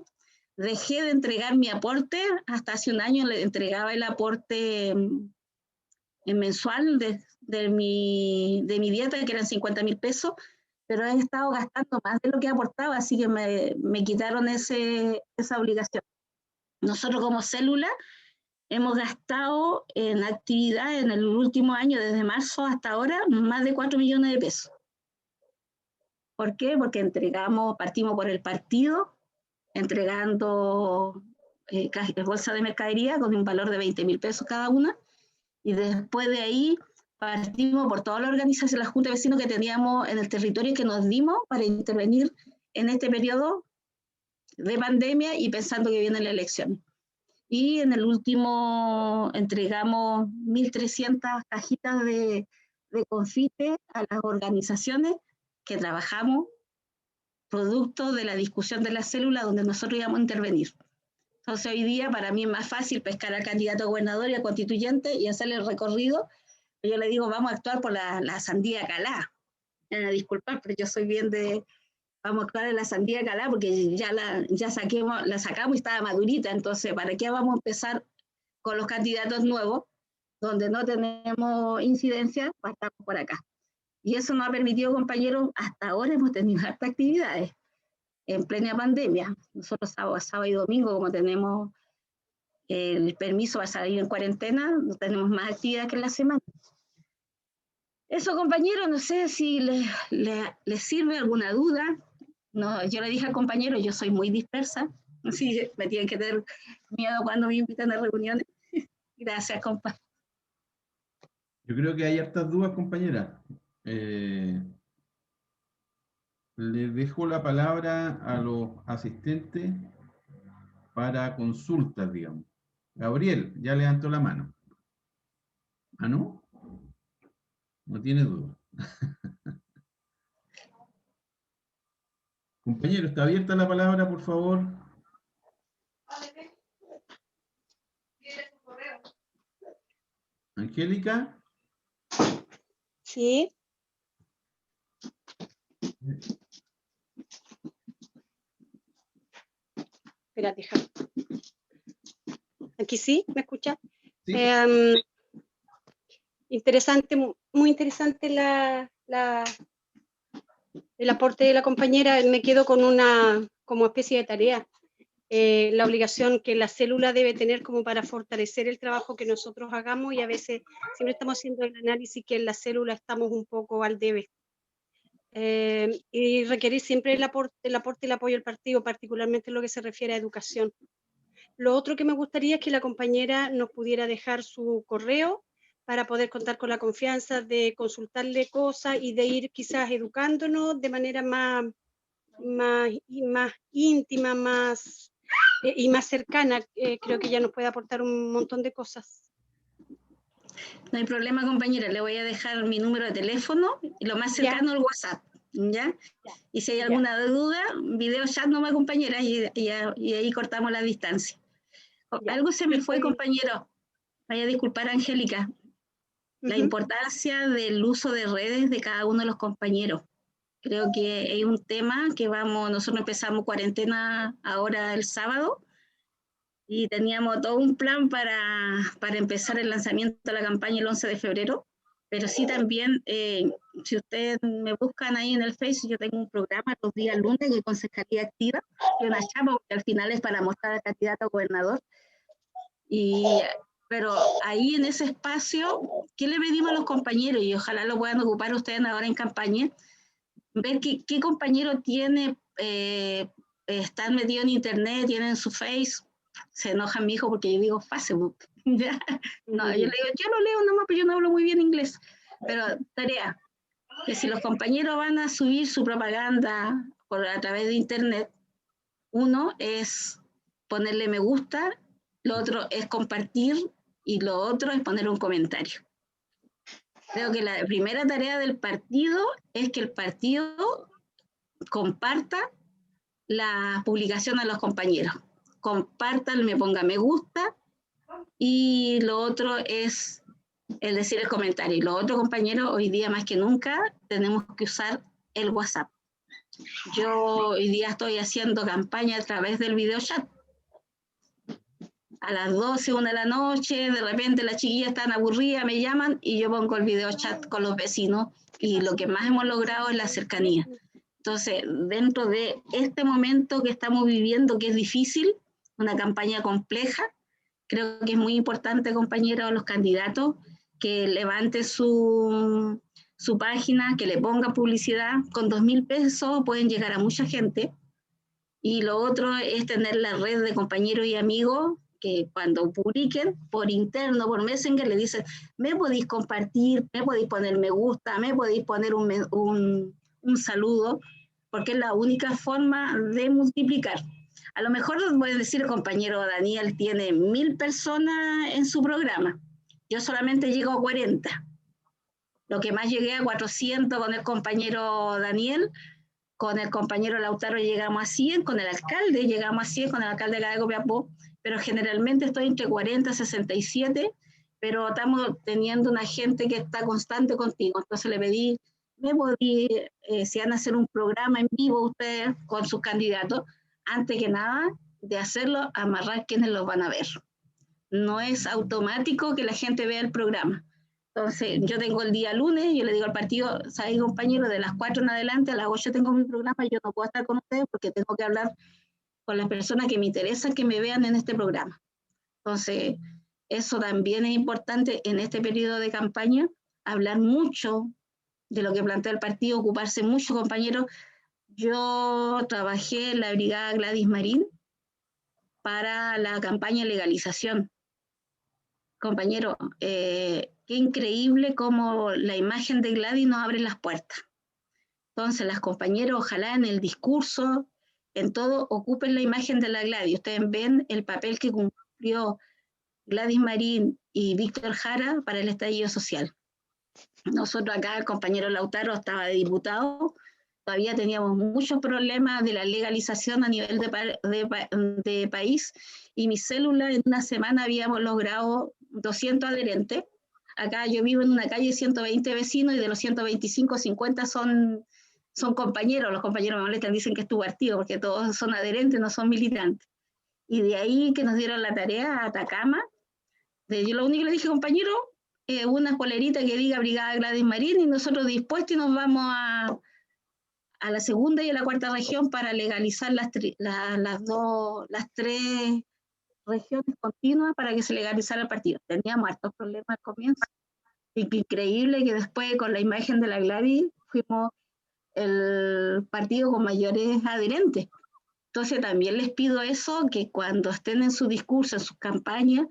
Dejé de entregar mi aporte, hasta hace un año le entregaba el aporte mensual de mi dieta, que eran 50.000 pesos, pero he estado gastando más de lo que aportaba, así que me quitaron esa obligación. Nosotros como célula hemos gastado en actividad en el último año, desde marzo hasta ahora, más de 4 millones de pesos. ¿Por qué? Porque partimos por el partido, entregando bolsa de mercadería con un valor de 20.000 pesos cada una, y después de ahí partimos por toda la organización, la Junta de Vecinos que teníamos en el territorio que nos dimos para intervenir en este periodo de pandemia y pensando que viene la elección. Y en el último entregamos 1.300 cajitas de confite a las organizaciones que trabajamos, producto de la discusión de la célula donde nosotros íbamos a intervenir. Entonces hoy día para mí es más fácil pescar al candidato a gobernador y al constituyente y hacerle el recorrido. Yo le digo, vamos a actuar por la sandía calá. Disculpad, pero yo soy bien de, vamos a actuar en la sandía calá porque ya la sacamos y estaba madurita. Entonces, ¿para qué vamos a empezar con los candidatos nuevos donde no tenemos incidencia? Partamos por acá. Y eso nos ha permitido, compañeros, hasta ahora hemos tenido hartas actividades en plena pandemia. Nosotros sábado y domingo, como tenemos el permiso para salir en cuarentena, no tenemos más actividad que en la semana. Eso, compañero, no sé si les sirve alguna duda. No, yo le dije al compañero, yo soy muy dispersa, así me tienen que tener miedo cuando me invitan a reuniones. Gracias, compa. Yo creo que hay hartas dudas, compañera. Le dejo la palabra a los asistentes para consultas, digamos. Gabriel, ya levantó la mano. ¿Ah, no? No tiene duda. Compañero, ¿está abierta la palabra, por favor? Angélica. Sí. Espérate, déjame. Aquí sí, ¿me escucha? Sí. Interesante, muy interesante el aporte de la compañera. Me quedo con una como especie de tarea. la obligación que la célula debe tener como para fortalecer el trabajo que nosotros hagamos, y a veces siempre estamos haciendo el análisis que en la célula estamos un poco al debe. Y requerir siempre el aporte y el apoyo del partido, particularmente en lo que se refiere a educación. Lo otro que me gustaría es que la compañera nos pudiera dejar su correo para poder contar con la confianza de consultarle cosas y de ir quizás educándonos de manera más íntima, y más cercana. Creo que ella nos puede aportar un montón de cosas. No hay problema, compañera, le voy a dejar mi número de teléfono y lo más cercano al WhatsApp, ¿ya? Y si hay alguna duda, video chat nomás, compañera, y ahí cortamos la distancia. Algo se me fue, compañero. Vaya a disculpar, Angélica. La importancia del uso de redes de cada uno de los compañeros. Creo que es un tema que nosotros empezamos cuarentena ahora el sábado, y teníamos todo un plan para empezar el lanzamiento de la campaña el 11 de febrero, pero sí también, si ustedes me buscan ahí en el Facebook, yo tengo un programa los días lunes de Concejalía Activa, y una chapa, porque al final es para mostrar al candidato a gobernador, pero ahí en ese espacio, ¿qué le pedimos a los compañeros? Y ojalá lo puedan ocupar ustedes ahora en campaña, ver qué compañero tiene, están metidos en internet, tienen su Face. Se enoja mi hijo porque yo digo Facebook. ¿Ya? No, yo le digo, yo lo leo nomás, pero yo no hablo muy bien inglés. Pero tarea, que si los compañeros van a subir su propaganda a través de internet, uno es ponerle me gusta, lo otro es compartir, y lo otro es poner un comentario. Creo que la primera tarea del partido es que el partido comparta la publicación a los compañeros. Compartan, me ponga me gusta, y lo otro es el decir el comentario. Y lo otro, compañeros, hoy día más que nunca tenemos que usar el WhatsApp. Yo hoy día estoy haciendo campaña a través del video chat. A las 12, 1 de la noche, de repente las chiquillas están aburridas, me llaman y yo pongo el video chat con los vecinos, y lo que más hemos logrado es la cercanía. Entonces, dentro de este momento que estamos viviendo, que es difícil, una campaña compleja, creo que es muy importante, compañeros, los candidatos, que levanten su página, que le pongan publicidad. Con 2.000 pesos pueden llegar a mucha gente. Y lo otro es tener la red de compañeros y amigos que cuando publiquen por interno, por Messenger, le dicen, me podéis compartir, me podéis poner me gusta, me podéis poner un saludo, porque es la única forma de multiplicar. A lo mejor voy a decir, el compañero Daniel tiene 1.000 personas en su programa. Yo solamente llego a 40. Lo que más llegué a 400 con el compañero Daniel, con el compañero Lautaro llegamos a 100, con el alcalde llegamos a 100, con el alcalde de Copiapó, pero generalmente estoy entre 40 y 67, pero estamos teniendo una gente que está constante contigo. Entonces le pedí, si van a hacer un programa en vivo ustedes con sus candidatos, antes que nada de hacerlo, amarrar quienes los van a ver. No es automático que la gente vea el programa. Entonces, yo tengo el día lunes, yo le digo al partido, ¿sabes, compañero? De las 4 en adelante, a las 8 tengo mi programa, yo no puedo estar con ustedes porque tengo que hablar con las personas que me interesan que me vean en este programa. Entonces, eso también es importante en este periodo de campaña, hablar mucho de lo que plantea el partido, ocuparse mucho, compañeros. Yo trabajé en la brigada Gladys Marín para la campaña de legalización. Compañero, qué increíble cómo la imagen de Gladys nos abre las puertas. Entonces, las compañeras, ojalá en el discurso, en todo, ocupen la imagen de la Gladys. Ustedes ven el papel que cumplió Gladys Marín y Víctor Jara para el estallido social. Nosotros acá, el compañero Lautaro estaba de diputado, todavía teníamos muchos problemas de la legalización a nivel de país, y mi célula en una semana habíamos logrado 200 adherentes. Acá yo vivo en una calle de 120 vecinos, y de los 125, 50 son compañeros. Los compañeros me molestan, dicen que es tu partido, porque todos son adherentes, no son militantes. Y de ahí que nos dieron la tarea a Atacama. Yo lo único que le dije, compañero, una polerita que diga Brigada Gladys Marín, y nosotros dispuestos, y nos vamos a la segunda y a la cuarta región para legalizar las tres regiones continuas para que se legalizara el partido. Teníamos hartos problemas al comienzo. Y que increíble que después con la imagen de la Gladys fuimos el partido con mayores adherentes. Entonces también les pido eso, que cuando estén en su discurso, en sus campañas,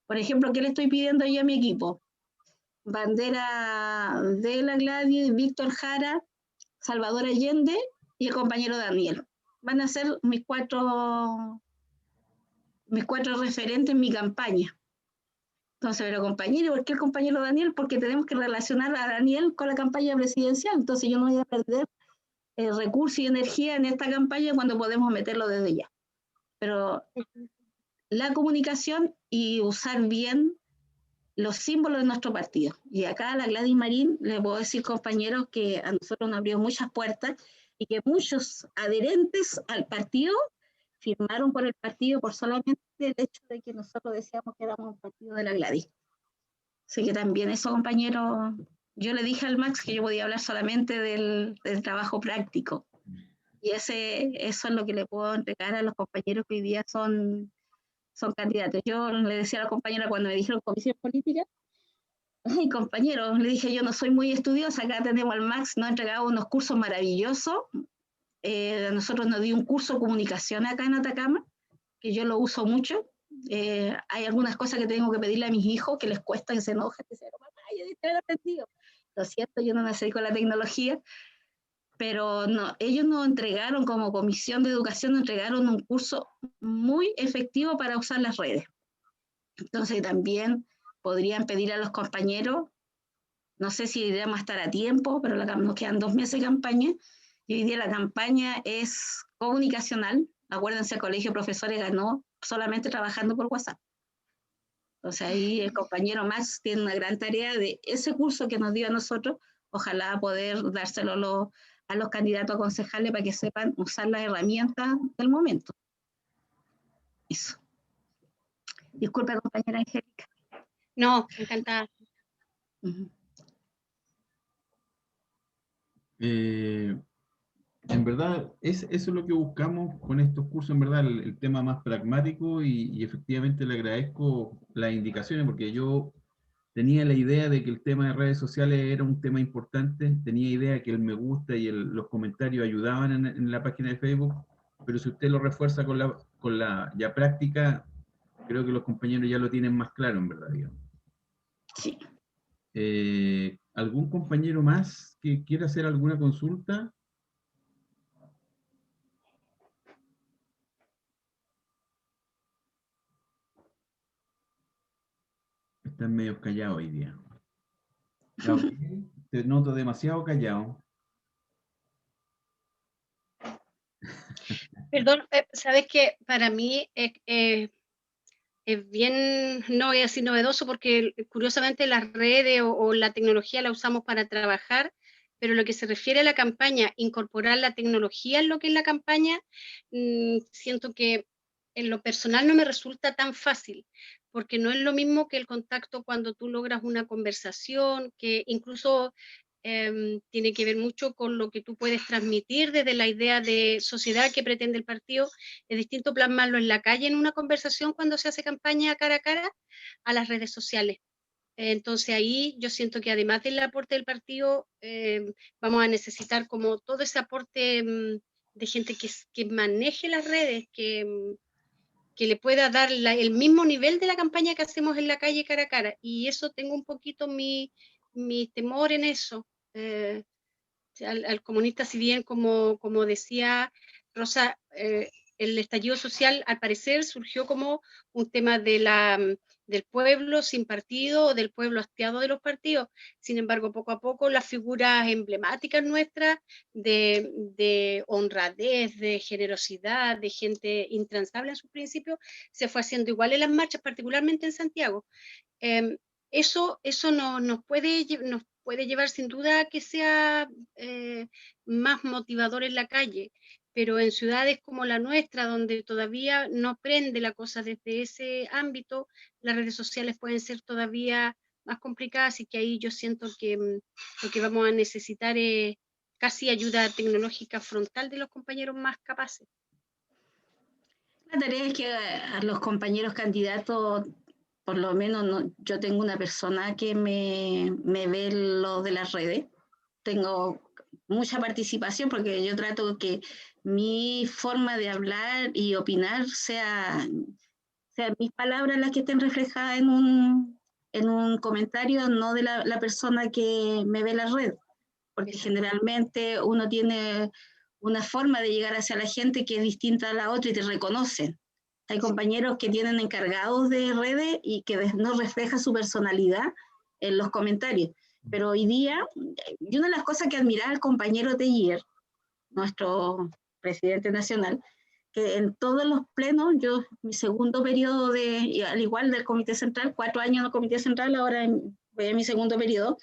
por ejemplo, ¿qué le estoy pidiendo yo a mi equipo? Bandera de la Gladys, Víctor Jara, Salvador Allende y el compañero Daniel. Van a ser mis cuatro referentes en mi campaña. Entonces, pero compañero, ¿por qué el compañero Daniel? Porque tenemos que relacionar a Daniel con la campaña presidencial. Entonces yo no voy a perder recursos y energía en esta campaña cuando podemos meterlo desde ya. Pero la comunicación y usar bien los símbolos de nuestro partido. Y acá a la Gladys Marín le puedo decir, compañeros, que a nosotros nos abrió muchas puertas y que muchos adherentes al partido firmaron por el partido por solamente el hecho de que nosotros decíamos que éramos un partido de la Gladys. Así que también eso, compañero, yo le dije al Max que yo podía hablar solamente del trabajo práctico. Y eso es lo que le puedo entregar a los compañeros que hoy día son candidatos. Yo le decía a la compañera cuando me dijeron comisión política, ay, compañero, le dije, yo no soy muy estudiosa, acá tenemos al Max, nos ha entregado unos cursos maravillosos. Nosotros nos dio un curso de comunicación acá en Atacama, que yo lo uso mucho. Hay algunas cosas que tengo que pedirle a mis hijos que les cuesta, que se enojan, que dicen, mamá, yo te lo aprendido. Lo siento, yo no me dedico a la tecnología, pero no, ellos nos entregaron como comisión de educación, nos entregaron un curso muy efectivo para usar las redes. Entonces también podrían pedir a los compañeros, no sé si iremos a estar a tiempo, pero nos quedan 2 meses de campaña, y hoy día la campaña es comunicacional. Acuérdense, el Colegio de Profesores ganó solamente trabajando por WhatsApp. Entonces ahí el compañero Max tiene una gran tarea de ese curso que nos dio a nosotros, ojalá poder dárselo a los candidatos a concejales para que sepan usar las herramientas del momento. Eso. Disculpa, compañera Angélica. No, encantada. En verdad, eso es lo que buscamos con estos cursos, en verdad, el tema más pragmático y efectivamente le agradezco las indicaciones porque yo tenía la idea de que el tema de redes sociales era un tema importante, tenía idea que el me gusta y los comentarios ayudaban en la página de Facebook, pero si usted lo refuerza con la ya práctica, creo que los compañeros ya lo tienen más claro, en verdad, digamos. Sí. ¿Algún compañero más que quiera hacer alguna consulta? Están medio callados hoy día. Gabriel, te noto demasiado callado. Perdón, sabes que para mí es bien, no voy a decir novedoso, porque curiosamente las redes o la tecnología la usamos para trabajar, pero lo que se refiere a la campaña, incorporar la tecnología en lo que es la campaña, siento que en lo personal no me resulta tan fácil, porque no es lo mismo que el contacto cuando tú logras una conversación, que incluso tiene que ver mucho con lo que tú puedes transmitir desde la idea de sociedad que pretende el partido. Es distinto plasmarlo en la calle en una conversación cuando se hace campaña cara a cara a las redes sociales. Entonces ahí yo siento que además del aporte del partido, vamos a necesitar como todo ese aporte de gente que maneje las redes, que le pueda dar el mismo nivel de la campaña que hacemos en la calle cara a cara. Y eso tengo un poquito mi temor en eso. Al comunista, si bien como decía Rosa, el estallido social al parecer surgió como un tema del pueblo sin partido, del pueblo hastiado de los partidos. Sin embargo, poco a poco las figuras emblemáticas nuestras de honradez, de generosidad, de gente intransable en sus principios, se fue haciendo igual en las marchas, particularmente en Santiago. Eso nos puede llevar sin duda a que sea más motivador en la calle, pero en ciudades como la nuestra, donde todavía no prende la cosa desde ese ámbito, las redes sociales pueden ser todavía más complicadas, y que ahí yo siento que lo que vamos a necesitar es casi ayuda tecnológica frontal de los compañeros más capaces. La tarea es que a los compañeros candidatos, por lo menos yo tengo una persona que me ve lo de las redes, tengo mucha participación porque yo trato que mi forma de hablar y opinar sean mis palabras las que estén reflejadas en un comentario, no de la persona que me ve la red, porque generalmente uno tiene una forma de llegar hacia la gente que es distinta a la otra y te reconocen. Hay compañeros que tienen encargados de redes y que no refleja su personalidad en los comentarios. Pero hoy día, y una de las cosas que admiraba al compañero Teillier, nuestro presidente nacional, que en todos los plenos, mi segundo periodo al igual del Comité Central, 4 años en el Comité Central, ahora voy a mi segundo periodo,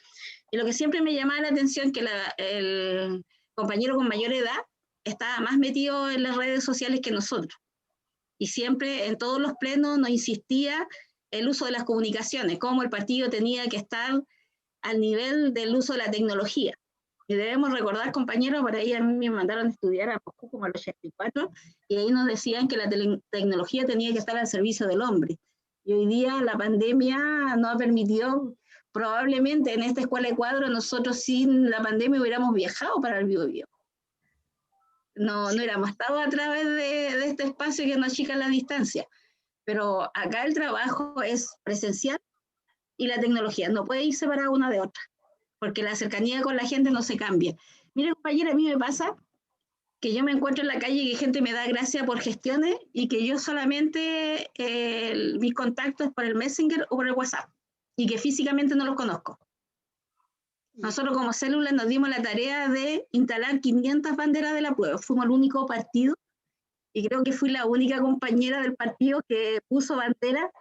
y lo que siempre me llamaba la atención que el compañero con mayor edad estaba más metido en las redes sociales que nosotros. Y siempre en todos los plenos nos insistía el uso de las comunicaciones, cómo el partido tenía que estar al nivel del uso de la tecnología. Y debemos recordar, compañeros, por ahí a mí me mandaron a estudiar a Moscú como a los 84, y ahí nos decían que la tecnología tenía que estar al servicio del hombre. Y hoy día la pandemia nos ha permitido, probablemente en esta escuela de cuadro, nosotros sin la pandemia hubiéramos viajado para el Biobío. No hubiéramos estado a través de este espacio que nos achica la distancia. Pero acá el trabajo es presencial y la tecnología no puede ir separada una de otra, porque la cercanía con la gente no se cambia. Mire, compañera, a mí me pasa que yo me encuentro en la calle y que gente me da gracias por gestiones y que yo solamente mis contactos es por el Messenger o por el WhatsApp y que físicamente no los conozco. Nosotros como célula nos dimos la tarea de instalar 500 banderas de la prueba. Fuimos el único partido y creo que fui la única compañera del partido que puso bandera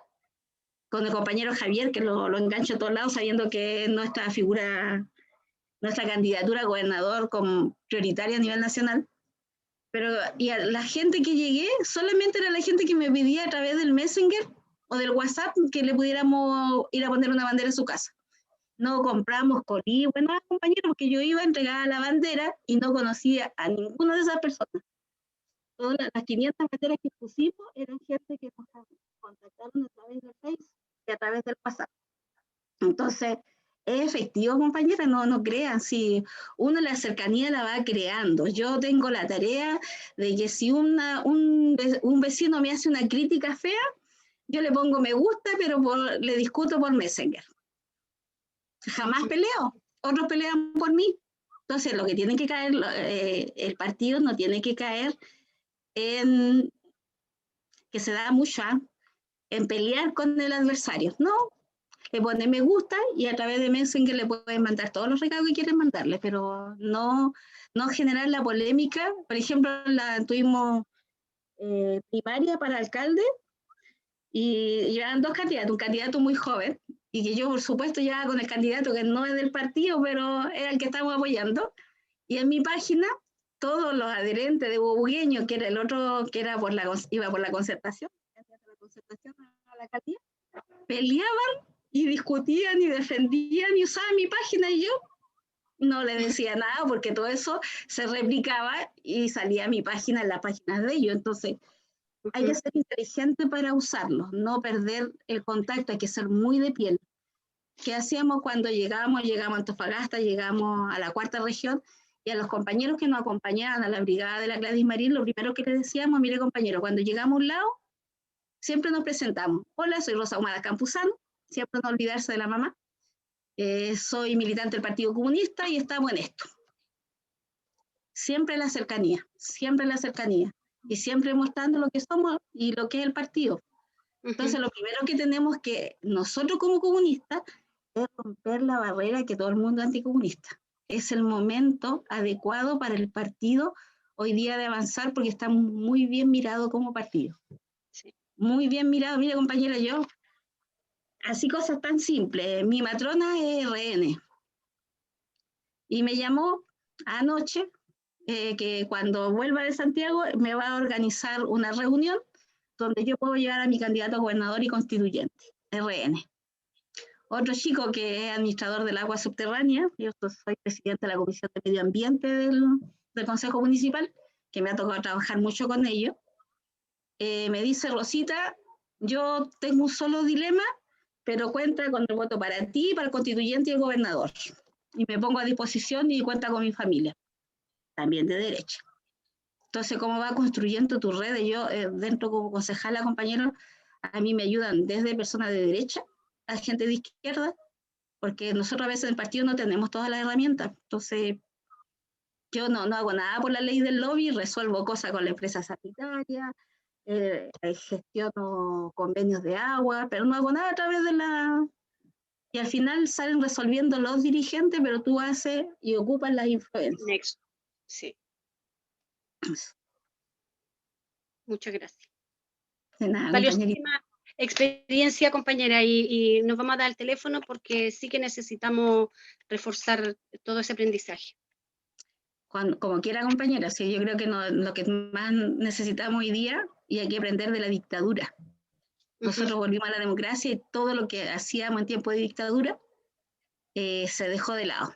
con el compañero Javier, que lo engancho a todos lados sabiendo que nuestra candidatura a gobernador como prioritaria a nivel nacional. Pero y a la gente que llegué, solamente era la gente que me pedía a través del Messenger o del WhatsApp que le pudiéramos ir a poner una bandera en su casa. No compramos colí, bueno, compañeros, porque yo iba a entregar la bandera y no conocía a ninguna de esas personas. Todas las 500 banderas que pusimos eran gente que nos contactaron a través del Facebook y a través del WhatsApp. Entonces, es efectivo, compañera, no crean, si uno la cercanía la va creando. Yo tengo la tarea de que si un vecino me hace una crítica fea, yo le pongo me gusta, pero le discuto por Messenger. Jamás peleo, otros pelean por mí. Entonces, lo que tiene que caer, el partido no tiene que caer en que se da mucho en pelear con el adversario. No, le pone me gusta y a través de Messenger le pueden mandar todos los recados que quieren mandarle, pero no generar la polémica. Por ejemplo, tuvimos primaria para alcalde y llevaban 2 candidatos, un candidato muy joven y que yo por supuesto ya con el candidato que no es del partido, pero era el que estamos apoyando, y en mi página todos los adherentes de Bobugueño, que era el otro que iba por la concertación a la alcaldía, peleaban y discutían y defendían y usaban mi página y yo no le decía nada porque todo eso se replicaba y salía mi página en las páginas de ellos. Entonces hay que ser inteligente para usarlo, no perder el contacto, hay que ser muy de piel. ¿Qué hacíamos cuando llegamos a Antofagasta, llegamos a la 4ª región y a los compañeros que nos acompañaban a la brigada de la Gladys Marín, lo primero que les decíamos, mire compañero, cuando llegamos a un lado, siempre nos presentamos. Hola, soy Rosa Humada Campuzano, siempre no olvidarse de la mamá. Soy militante del Partido Comunista y estamos en esto. Siempre la cercanía, y siempre mostrando lo que somos y lo que es el partido. Entonces, lo primero que tenemos que, nosotros como comunistas, es romper la barrera que todo el mundo es anticomunista. Es el momento adecuado para el partido hoy día de avanzar porque está muy bien mirado como partido. Sí. Muy bien mirado. Mire, compañera, yo, así cosas tan simples. Mi matrona es RN. Y me llamó anoche que cuando vuelva de Santiago me va a organizar una reunión donde yo puedo llevar a mi candidato a gobernador y constituyente, RN. Otro chico que es administrador del agua subterránea, yo soy presidente de la Comisión de Medio Ambiente del Consejo Municipal, que me ha tocado trabajar mucho con ellos, me dice, Rosita, yo tengo un solo dilema, pero cuenta con el voto para ti, para el constituyente y el gobernador. Y me pongo a disposición y cuenta con mi familia, también de derecha. Entonces, ¿cómo va construyendo tu red? Yo, dentro como concejala, compañeros, a mí me ayudan desde personas de derecha a gente de izquierda, porque nosotros a veces en el partido no tenemos todas las herramientas. Entonces, yo no hago nada por la ley del lobby, resuelvo cosas con la empresa sanitaria, gestiono convenios de agua, pero no hago nada a través de la... Y al final salen resolviendo los dirigentes, pero tú haces y ocupas las influencias. Next. Sí, muchas gracias. De nada, Valiosísima experiencia, compañera, y nos vamos a dar el teléfono porque sí que necesitamos reforzar todo ese aprendizaje. Como quiera, compañera, sí, yo creo que lo que más necesitamos hoy día, y hay que aprender de la dictadura. Nosotros volvimos a la democracia y todo lo que hacíamos en tiempo de dictadura se dejó de lado.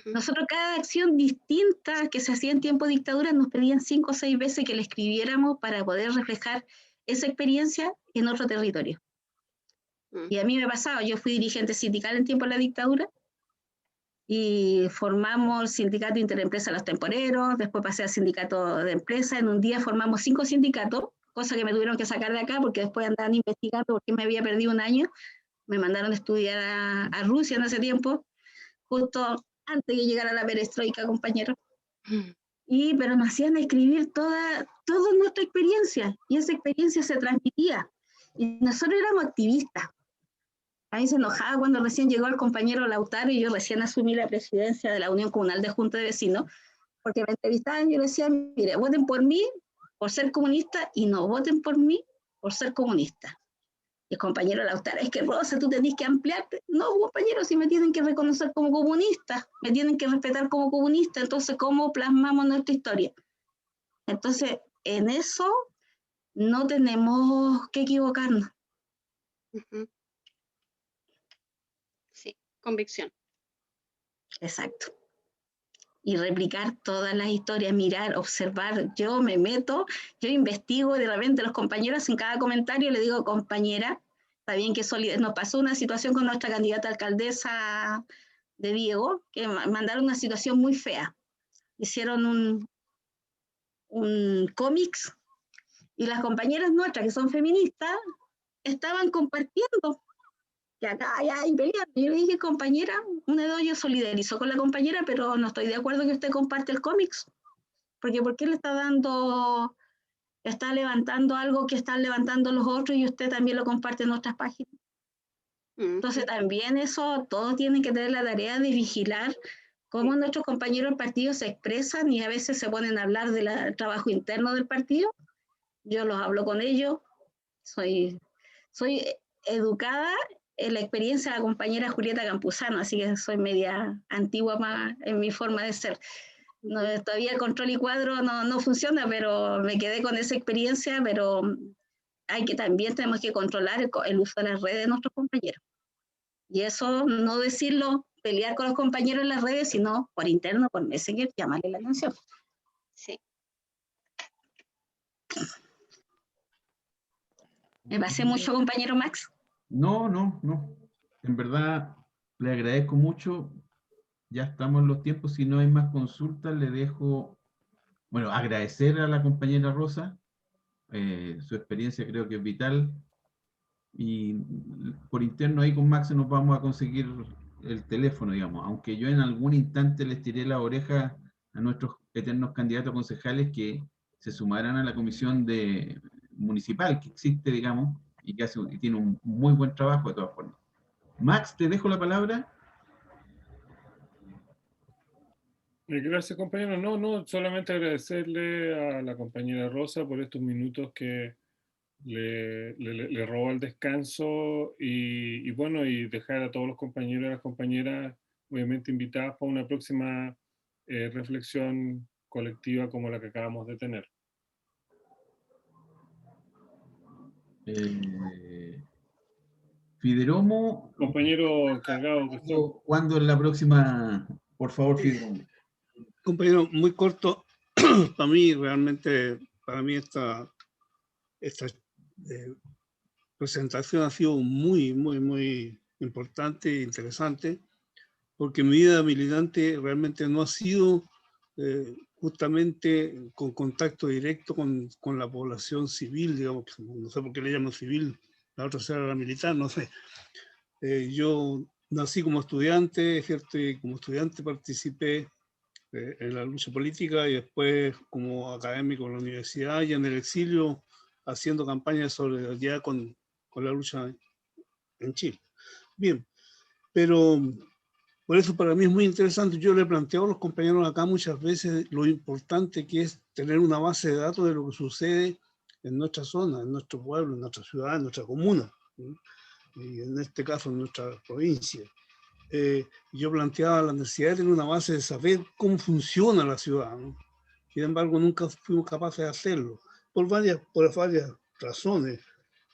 Nosotros cada acción distinta que se hacía en tiempo de dictadura nos pedían 5 o 6 veces que le escribiéramos para poder reflejar esa experiencia en otro territorio. Y a mí me pasaba, yo fui dirigente sindical en tiempo de la dictadura y formamos el sindicato interempresa Los Temporeros, después pasé al sindicato de empresa, en un día formamos 5 sindicatos, cosa que me tuvieron que sacar de acá porque después andaban investigando porque me había perdido un año, me mandaron a estudiar a Rusia en ese tiempo, justo antes de llegar a la perestroika, compañero. Pero nos hacían escribir toda nuestra experiencia, y esa experiencia se transmitía. Y nosotros éramos activistas. A mí se enojaba cuando recién llegó el compañero Lautaro y yo recién asumí la presidencia de la Unión Comunal de Junta de Vecinos, porque me entrevistaban y yo decía, mire, voten por mí por ser comunista y no voten por mí por ser comunista. Y el compañero Lautaro, es que Rosa, tú tenés que ampliarte. No, compañero, si me tienen que reconocer como comunista, me tienen que respetar como comunista, entonces, ¿cómo plasmamos nuestra historia? Entonces, en eso no tenemos que equivocarnos. Sí, convicción. Exacto. Y replicar todas las historias, mirar, observar. Yo me meto, yo investigo, de repente los compañeros en cada comentario le digo, compañera, está bien que nos pasó una situación con nuestra candidata alcaldesa de Diego, que mandaron una situación muy fea. Hicieron un cómics y las compañeras nuestras, que son feministas, estaban compartiendo. Que acá hay peleas. Yo le dije, compañera, una de ellos solidarizó con la compañera, pero no estoy de acuerdo que usted comparte el cómics. Porque ¿por qué le está levantando algo que están levantando los otros y usted también lo comparte en otras páginas? Entonces también eso, todos tienen que tener la tarea de vigilar cómo nuestros compañeros del partido se expresan y a veces se ponen a hablar del trabajo interno del partido. Yo los hablo con ellos, soy educada en la experiencia de la compañera Julieta Campuzano, así que soy media antigua más en mi forma de ser. No, todavía el control y cuadro no funciona, pero me quedé con esa experiencia, pero también tenemos que controlar el uso de las redes de nuestros compañeros. Y eso no decirlo, pelear con los compañeros en las redes, sino por interno, por Messenger, llamarle la atención. Sí. ¿Me pasé mucho, compañero Max? No. En verdad, le agradezco mucho. Ya estamos en los tiempos. Si no hay más consultas, le dejo, bueno, agradecer a la compañera Rosa. Su experiencia creo que es vital. Y por interno ahí con Max nos vamos a conseguir el teléfono, digamos. Aunque yo en algún instante les tiré la oreja a nuestros eternos candidatos concejales que se sumaran a la comisión municipal que existe, digamos, y que y tiene un muy buen trabajo de todas formas. Max, te dejo la palabra. Gracias, compañero. No, solamente agradecerle a la compañera Rosa por estos minutos que le robó el descanso y bueno, y dejar a todos los compañeros y las compañeras obviamente invitadas para una próxima reflexión colectiva como la que acabamos de tener. Fideromo, Compañero encargado que está. ¿cuándo es la próxima? Por favor, Fideromo. Compañero, muy corto. Para mí, realmente, esta presentación ha sido muy, muy, muy importante e interesante, porque mi vida militante realmente no ha sido justamente con contacto directo con la población civil, digamos, no sé por qué le llaman civil, la otra será la militar, no sé. Yo nací como estudiante, ¿cierto? Y como estudiante participé en la lucha política y después como académico en la universidad y en el exilio haciendo campaña de solidaridad con la lucha en Chile. Bien, pero por eso para mí es muy interesante. Yo le he planteado a los compañeros acá muchas veces lo importante que es tener una base de datos de lo que sucede en nuestra zona, en nuestro pueblo, en nuestra ciudad, en nuestra comuna, ¿sí? Y en este caso en nuestra provincia. Yo planteaba la necesidad de tener una base de saber cómo funciona la ciudad, ¿no? Sin embargo, nunca fuimos capaces de hacerlo, por varias razones.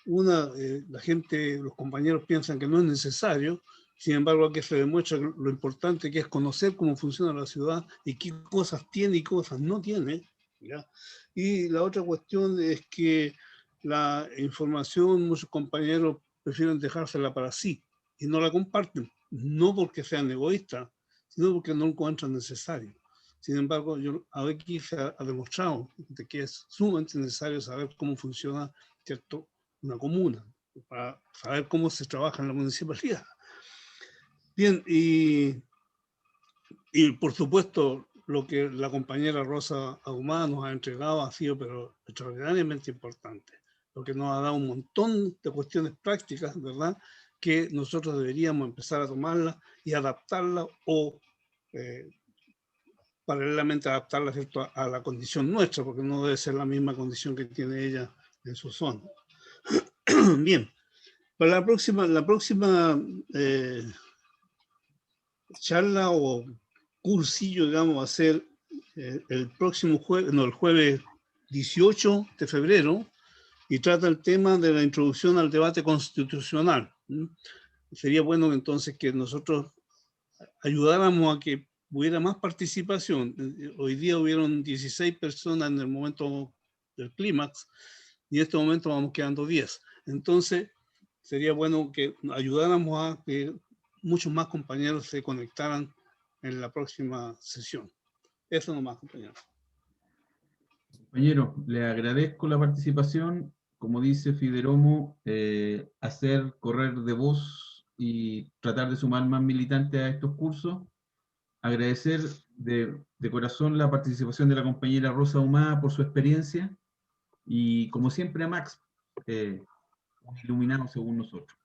Una, la gente, los compañeros piensan que no es necesario, sin embargo, aquí se demuestra lo importante que es conocer cómo funciona la ciudad y qué cosas tiene y cosas no tiene, ¿ya? Y la otra cuestión es que la información, muchos compañeros prefieren dejársela para sí y no la comparten, no porque sean egoístas, sino porque no lo encuentran necesario. Sin embargo, aquí se ha demostrado de que es sumamente necesario saber cómo funciona, ¿cierto?, una comuna, para saber cómo se trabaja en la municipalidad. Bien, y por supuesto lo que la compañera Rosa Ahumada nos ha entregado ha sido pero extraordinariamente importante, porque nos ha dado un montón de cuestiones prácticas, ¿verdad?, que nosotros deberíamos empezar a tomarlas y adaptarlas o paralelamente adaptarlas, ¿cierto?, a la condición nuestra, porque no debe ser la misma condición que tiene ella en su zona. Bien, para la próxima charla o cursillo, digamos, va a ser el próximo jueves, no, el jueves 18 de febrero, y trata el tema de la introducción al debate constitucional. Sería bueno entonces que nosotros ayudáramos a que hubiera más participación. Hoy día hubieron 16 personas en el momento del clímax, y en este momento vamos quedando 10. Entonces, sería bueno que ayudáramos a que muchos más compañeros se conectaran en la próxima sesión. Eso nomás, compañeros. Compañero, le agradezco la participación. Como dice Fideromo, hacer correr de voz y tratar de sumar más militantes a estos cursos. Agradecer de corazón la participación de la compañera Rosa Ahumada por su experiencia y, como siempre, a Max, un iluminado según nosotros.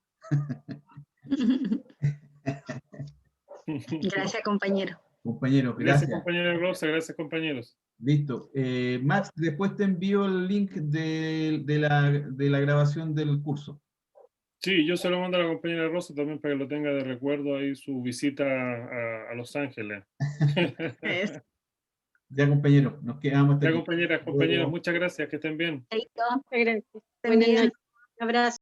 Gracias, compañero. Compañeros, Gracias, gracias. compañera Rosa, gracias, compañeros. Listo. Max, después te envío el link de la grabación del curso. Sí, yo se lo mando a la compañera Rosa también para que lo tenga de recuerdo ahí su visita a Los Ángeles. Ya, compañero, nos quedamos hasta Ya, aquí. compañeras, compañeros, muchas gracias, que estén bien. Chaito. Gracias. Estén Buenas bien. noches. Abrazo.